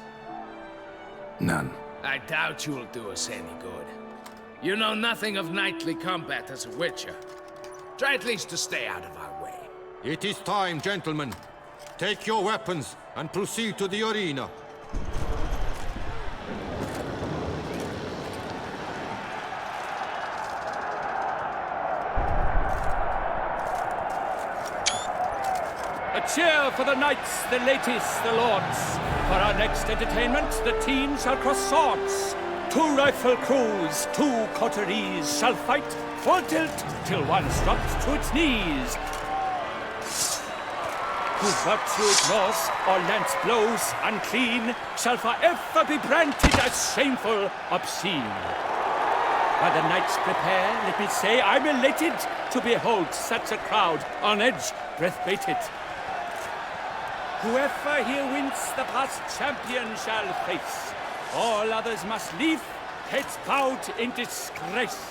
None. I doubt you'll do us any good. You know nothing of knightly combat as a witcher. Try at least to stay out of our way. It is time, gentlemen. Take your weapons and proceed to the arena. A cheer for the knights, the ladies, the lords. For our next entertainment, the team shall cross swords. 2 rifle crews, 2 coteries shall fight full tilt till one's dropped to its knees. Who virtue ignores or lance blows unclean shall forever be branded as shameful, obscene. While the knights prepare, let me say I'm elated to behold such a crowd on edge, breath-baited. Whoever here wins the past champion shall face. All others must leave, heads bowed in disgrace.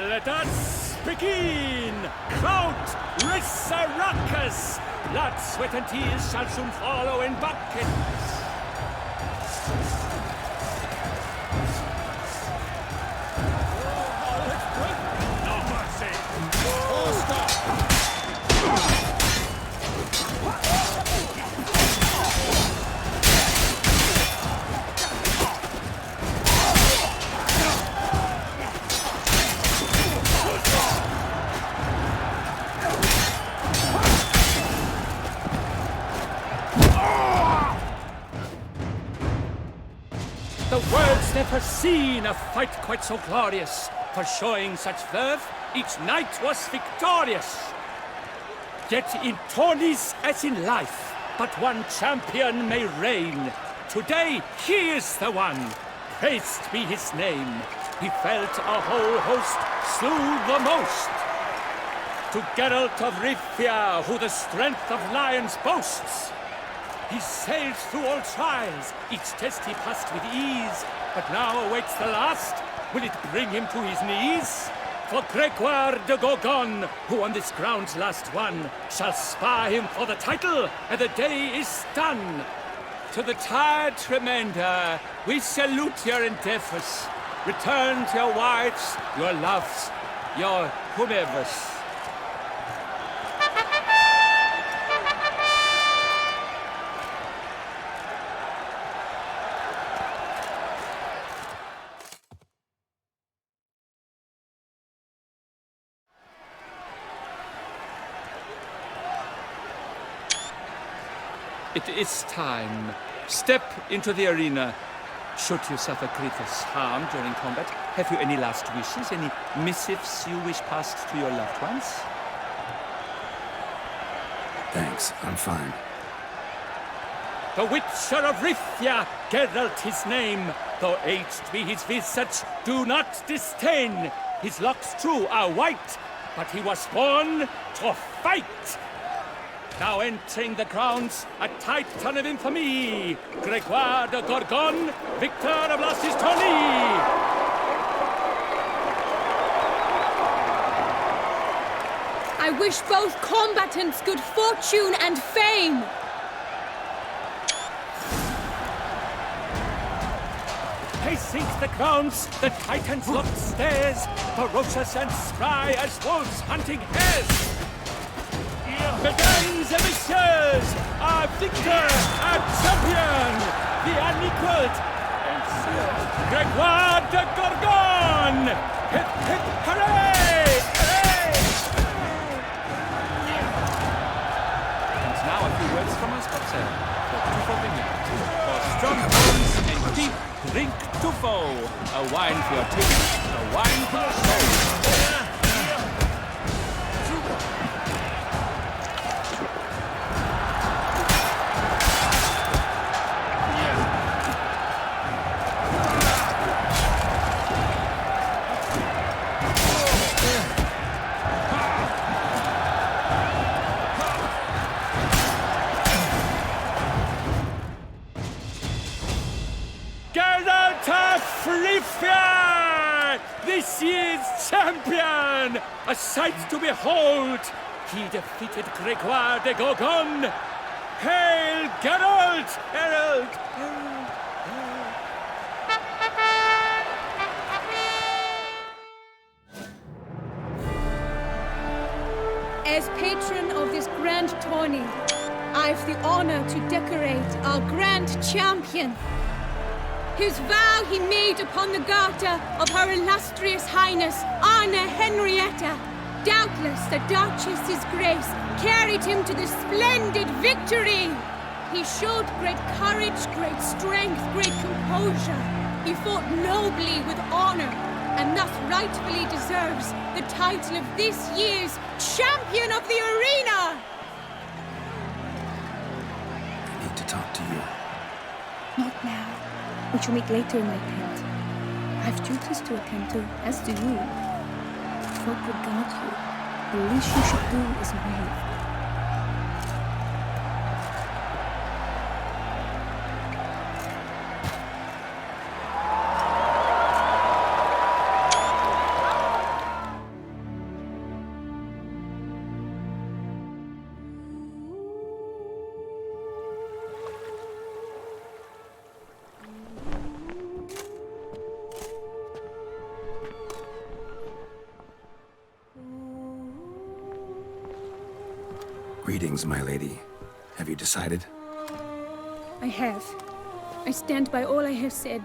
Let us begin! Crowd, race a ruckus! Blood, sweat, and tears shall soon follow in buckets. The world's never seen a fight quite so glorious. For showing such verve, each knight was victorious. Yet in tourneys as in life, but one champion may reign. Today, he is the one. Praised be his name. He felt a whole host, slew the most. To Geralt of Rivia, who the strength of lions boasts. He sailed through all trials, each test he passed with ease. But now awaits the last. Will it bring him to his knees? For Gregoire de Gorgon, who on this ground's last won, shall spar him for the title, and the day is done. To the tired remainder, we salute your endeavors. Return to your wives, your loves, your whomevers. It is time. Step into the arena. Should you suffer grievous harm during combat, have you any last wishes, any missives you wish passed to your loved ones? Thanks, I'm fine. The Witcher of Rivia, Geralt his name. Though aged be his visage, do not disdain. His locks true are white, but he was born to fight. Now entering the grounds, a titan of infamy, Gregoire de Gorgon, victor of last his tourney. I wish both combatants good fortune and fame. Pacing the grounds, the titans locked stares, ferocious and spry as wolves hunting hares. Mesdames et messieurs, our victor, our champion, the unequaled, and Gregoire de Gorgon! Hip, hip, hooray! Hooray! And now a few words from our sponsor, for Toussaint Aerondight. For strong bones and deep, drink Toussaint. A wine for your teeth, a wine for your soul. Rifia! This year's champion! A sight to behold! He defeated Gregoire de Gorgon! Hail Geralt! Herald! Herald! As patron of this grand tourney, I've the honor to decorate our grand champion. His vow he made upon the garter of Her Illustrious Highness Anna Henrietta. Doubtless the Duchess's grace carried him to this splendid victory. He showed great courage, great strength, great composure. He fought nobly with honor, and thus rightfully deserves the title of this year's Champion of the Arena! I need to talk to you. Not now. We shall meet later in my tent. I have duties to attend to, as do you. Folk regard you. The least you should do is wave. Greetings, my lady. Have you decided? I have. I stand by all I have said.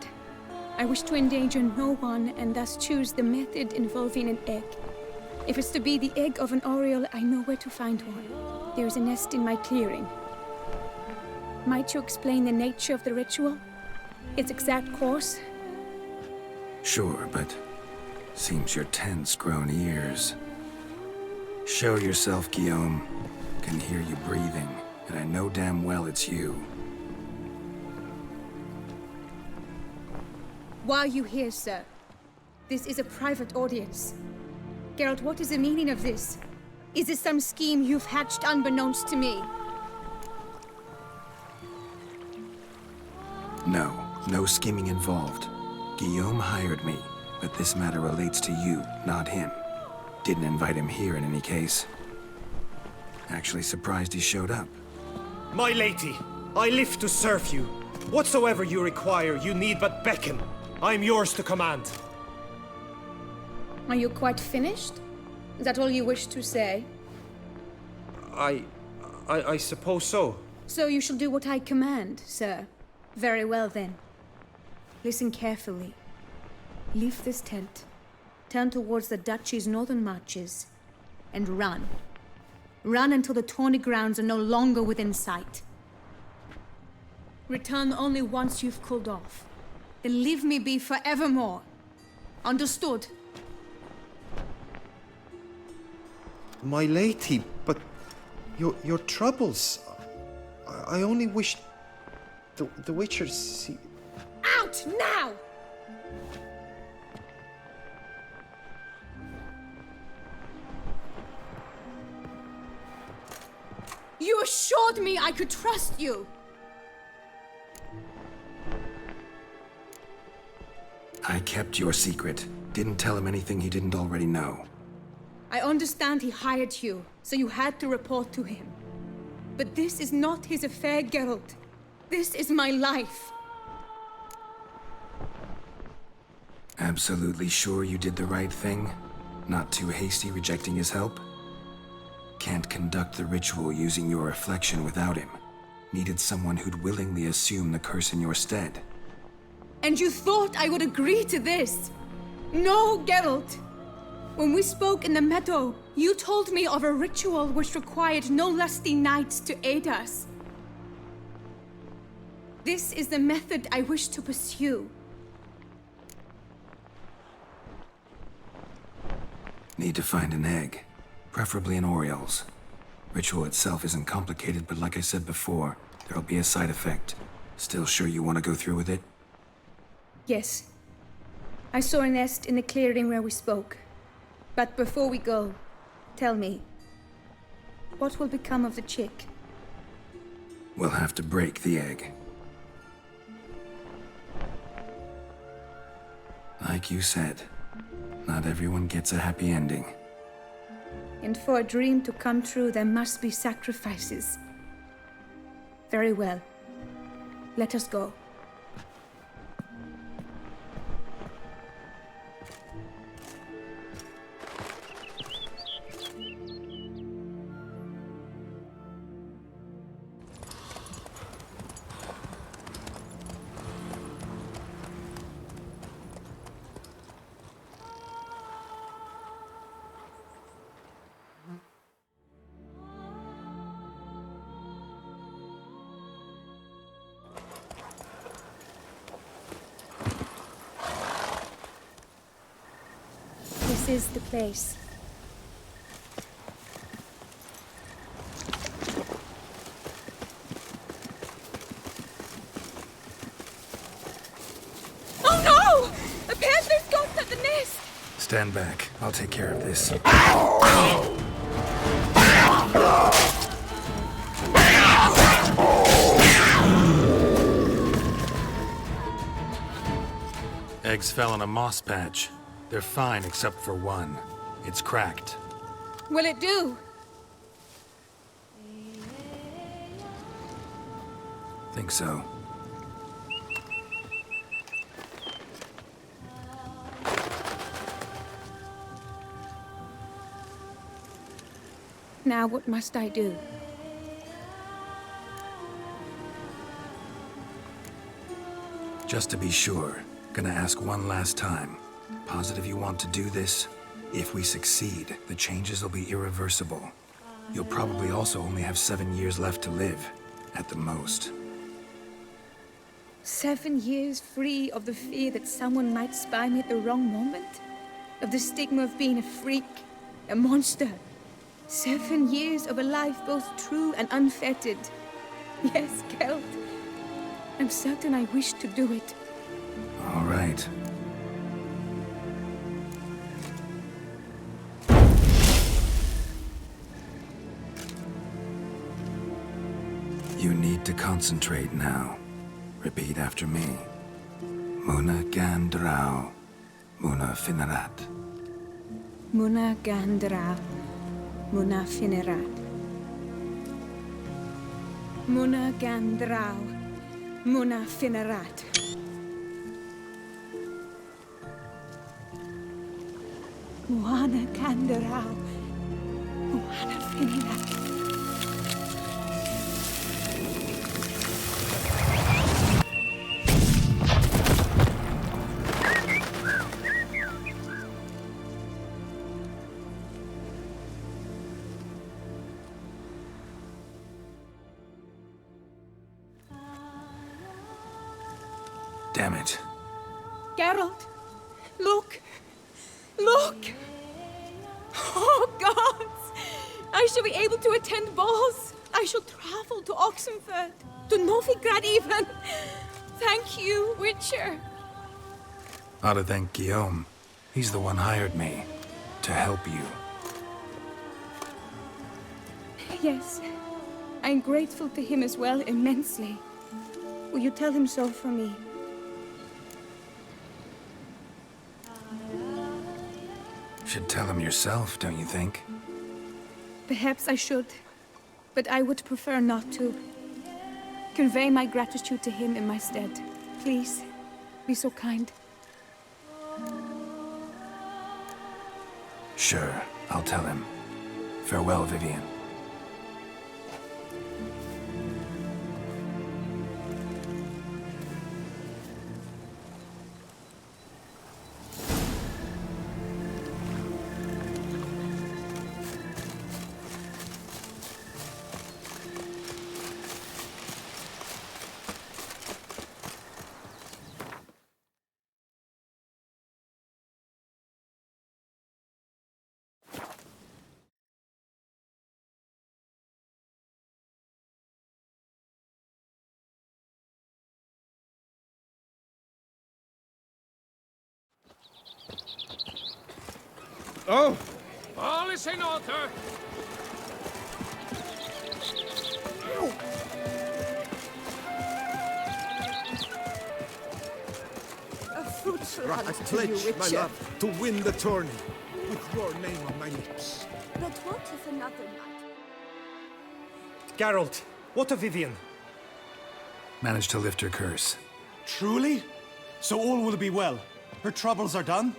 I wish to endanger no one and thus choose the method involving an egg. If it's to be the egg of an oriole, I know where to find one. There is a nest in my clearing. Might you explain the nature of the ritual? Its exact course? Sure, but seems your tense grown ears. Show yourself, Guillaume. Can hear you breathing, and I know damn well it's you. Why are you here, sir? This is a private audience. Geralt, what is the meaning of this? Is this some scheme you've hatched unbeknownst to me? No scheming involved. Guillaume hired me, but this matter relates to you, not him. Didn't invite him here in any case. Actually surprised he showed up. My lady, I live to serve you. Whatsoever you require, you need but beckon. I am yours to command. Are you quite finished? Is that all you wish to say? I suppose so. So you shall do what I command, sir. Very well then. Listen carefully. Leave this tent. Turn towards the duchy's northern marches. And run. Run until the tourney grounds are no longer within sight. Return only once you've cooled off. Then leave me be forevermore. Understood? My lady, but your troubles. I only wish the Witcher see. Out now! You assured me I could trust you! I kept your secret. Didn't tell him anything he didn't already know. I understand he hired you, so you had to report to him. But this is not his affair, Geralt. This is my life. Absolutely sure you did the right thing? Not too hasty rejecting his help? Can't conduct the ritual using your reflection without him. Needed someone who'd willingly assume the curse in your stead. And you thought I would agree to this? No, Geralt! When we spoke in the meadow, you told me of a ritual which required no lusty knights to aid us. This is the method I wish to pursue. Need to find an egg. Preferably an oriole's. Ritual itself isn't complicated, but like I said before, there'll be a side effect. Still sure you want to go through with it? Yes. I saw a nest in the clearing where we spoke. But before we go, tell me, what will become of the chick? We'll have to break the egg. Like you said, not everyone gets a happy ending. And for a dream to come true, there must be sacrifices. Very well. Let us go. This is the place. Oh no! A panther's got at the nest! Stand back. I'll take care of this. Eggs fell on a moss patch. They're fine except for one. It's cracked. Will it do? Think so. Now what must I do? Just to be sure, gonna ask one last time. Positive you want to do this? If we succeed, the changes will be irreversible. You'll probably also only have 7 years left to live, at the most. 7 years free of the fear that someone might spy me at the wrong moment? Of the stigma of being a freak, a monster? 7 years of a life both true and unfettered. Yes, Kelt. I'm certain I wish to do it. All right. You need to concentrate now. Repeat after me. Muna Gandrau, Muna Finerat. Muna Gandrau, Muna Finerat. Muna Gandrau, Muna Finerat. Muna Gandrau, Muna Finerat. Damn it. Geralt, look! Look! Oh, gods! I shall be able to attend balls. I shall travel to Oxenfurt, to Novigrad even. Thank you, Witcher. Ought to thank Guillaume. He's the one hired me to help you. Yes, I'm grateful to him as well, immensely. Will you tell him so for me? Should tell him yourself, don't you think? Perhaps I should, but I would prefer not to. Convey my gratitude to him in my stead. Please, be so kind. Sure, I'll tell him. Farewell, Vivian. Oh! All is in order! A fruit is right. I pledge my love to win the tourney with your name on my lips. But what if another night? Geralt, what of Vivian? Managed to lift her curse. Truly? So all will be well. Her troubles are done?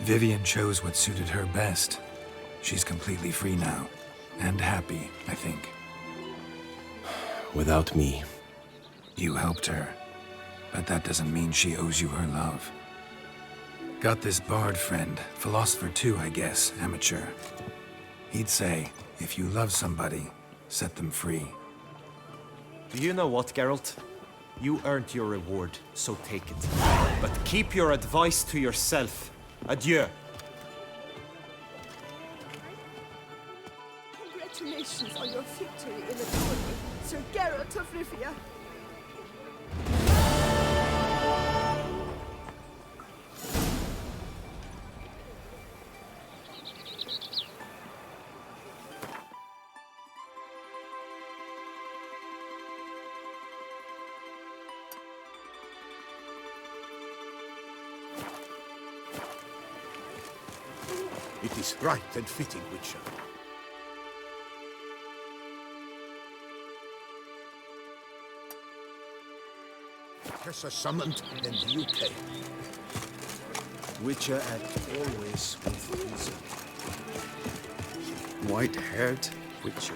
Vivian chose what suited her best. She's completely free now. And happy, I think. Without me. You helped her. But that doesn't mean she owes you her love. Got this bard friend, philosopher too, I guess, amateur. He'd say, if you love somebody, set them free. Do you know what, Geralt? You earned your reward, so take it. But keep your advice to yourself. Adieu. Congratulations on your victory in the tourney, Sir Geralt of Rivia. It is right and fitting, Witcher. Tessa summoned, and you came. Witcher act always with reason. White-haired Witcher.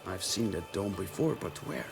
I've seen that dome before, but where?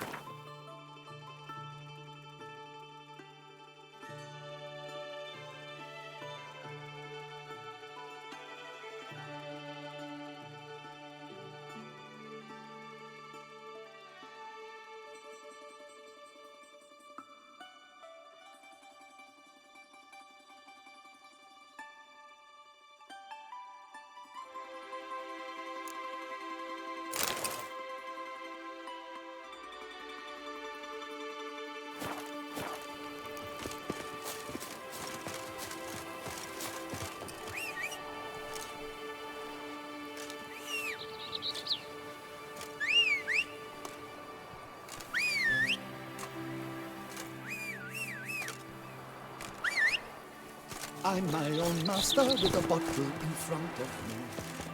I'm my own master with a bottle in front of me.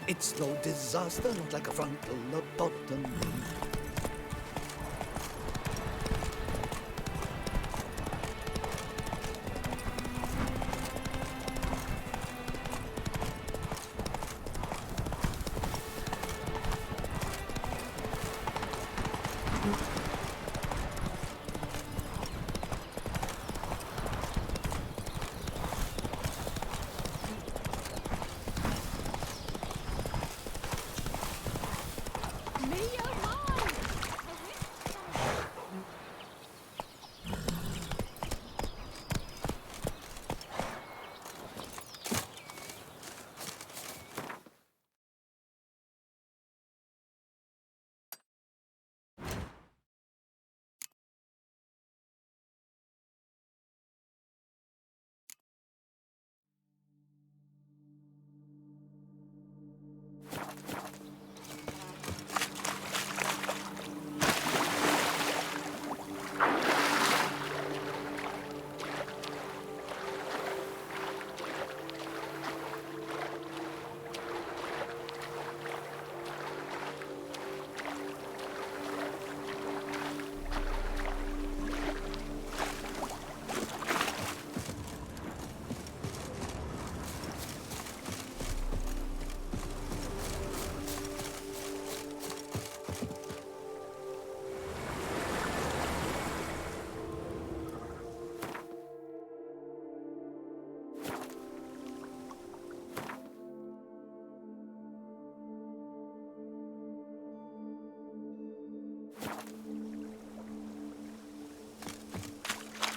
It's no disaster, not like a frontal lobotomy. Mia mine!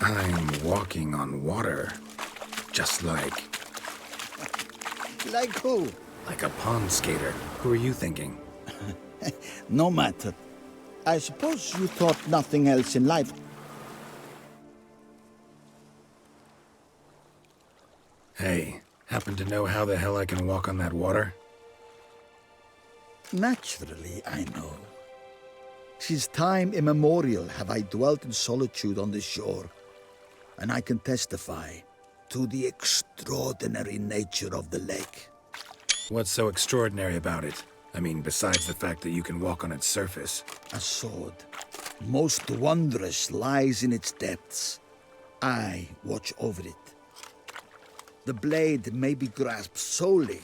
I'm walking on water. Just like... Like who? like a pond skater. Who are you thinking? No matter. I suppose you thought nothing else in life. Hey, happen to know how the hell I can walk on that water? Naturally, I know. Since time immemorial have I dwelt in solitude on this shore, and I can testify to the extraordinary nature of the lake. What's so extraordinary about it? I mean, besides the fact that you can walk on its surface. A sword, most wondrous, lies in its depths. I watch over it. The blade may be grasped solely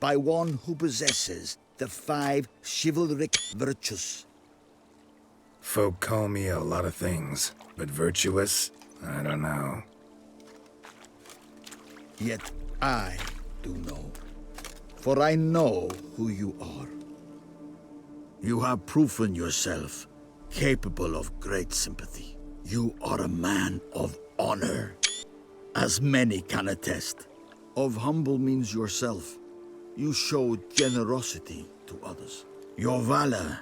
by one who possesses the 5 chivalric virtues. Folk call me a lot of things, but virtuous? I don't know. Yet I do know. For I know who you are. You have proven yourself capable of great sympathy. You are a man of honor, as many can attest. Of humble means yourself. You showed generosity to others. Your valor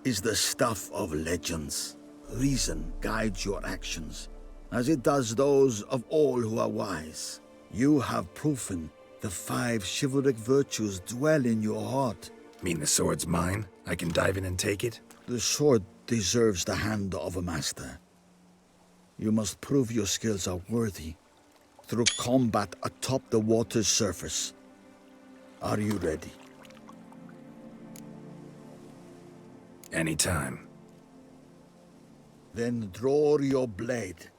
is the stuff of legends. Reason guides your actions, as it does those of all who are wise. You have proven the 5 chivalric virtues dwell in your heart. Mean the sword's mine? I can dive in and take it? The sword deserves the hand of a master. You must prove your skills are worthy through combat atop the water's surface. Are you ready? Anytime. Then draw your blade.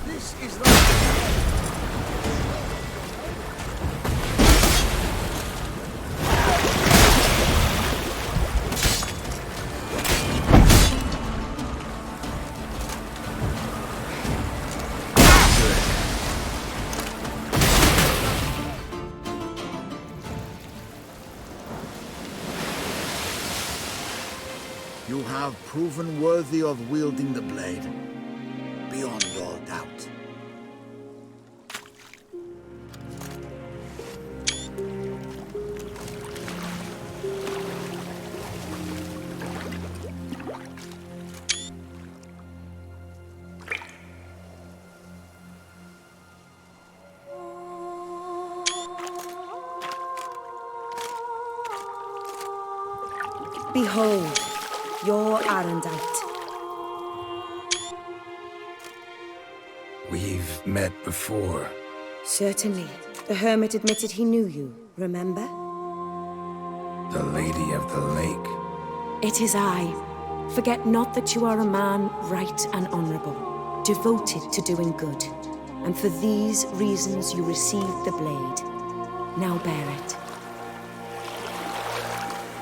This is the... You have proven worthy of wielding the blade, beyond all doubt. Behold, your Aerondight. We've met before. Certainly. The hermit admitted he knew you, remember? The Lady of the Lake. It is I. Forget not that you are a man right and honorable, devoted to doing good. And for these reasons you received the blade. Now bear it.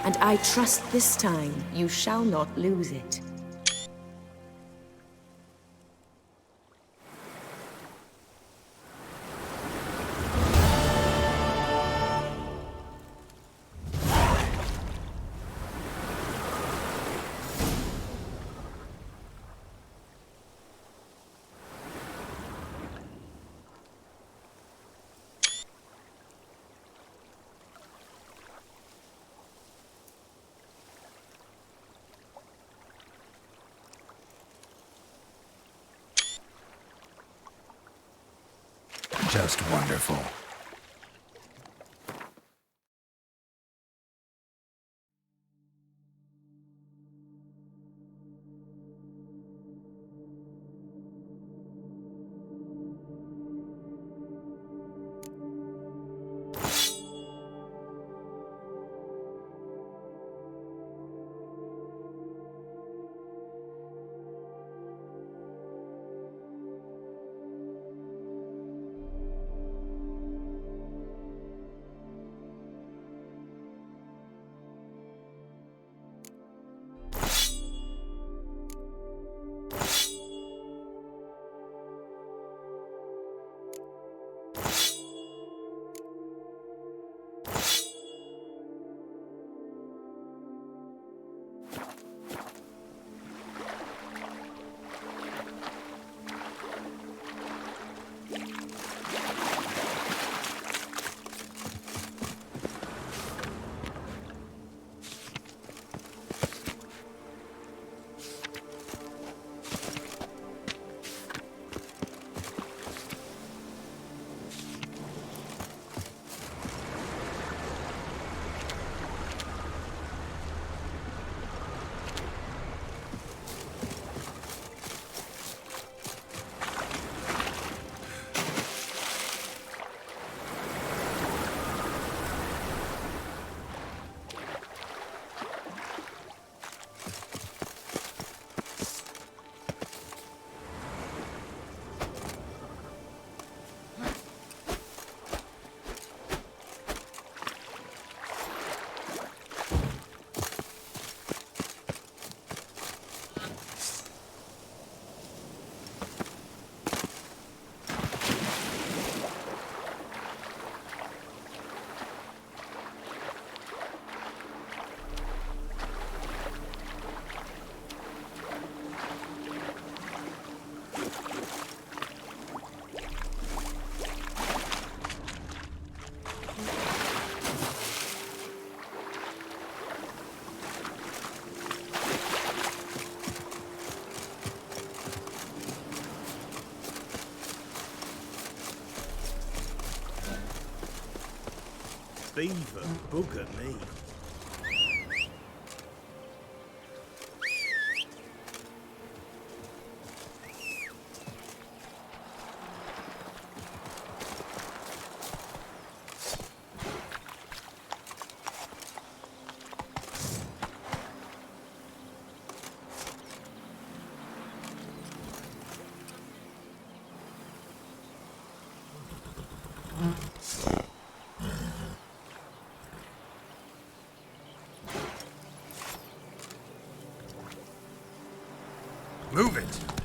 And I trust this time you shall not lose it. Just wonderful. beaver, bugger me. Move it!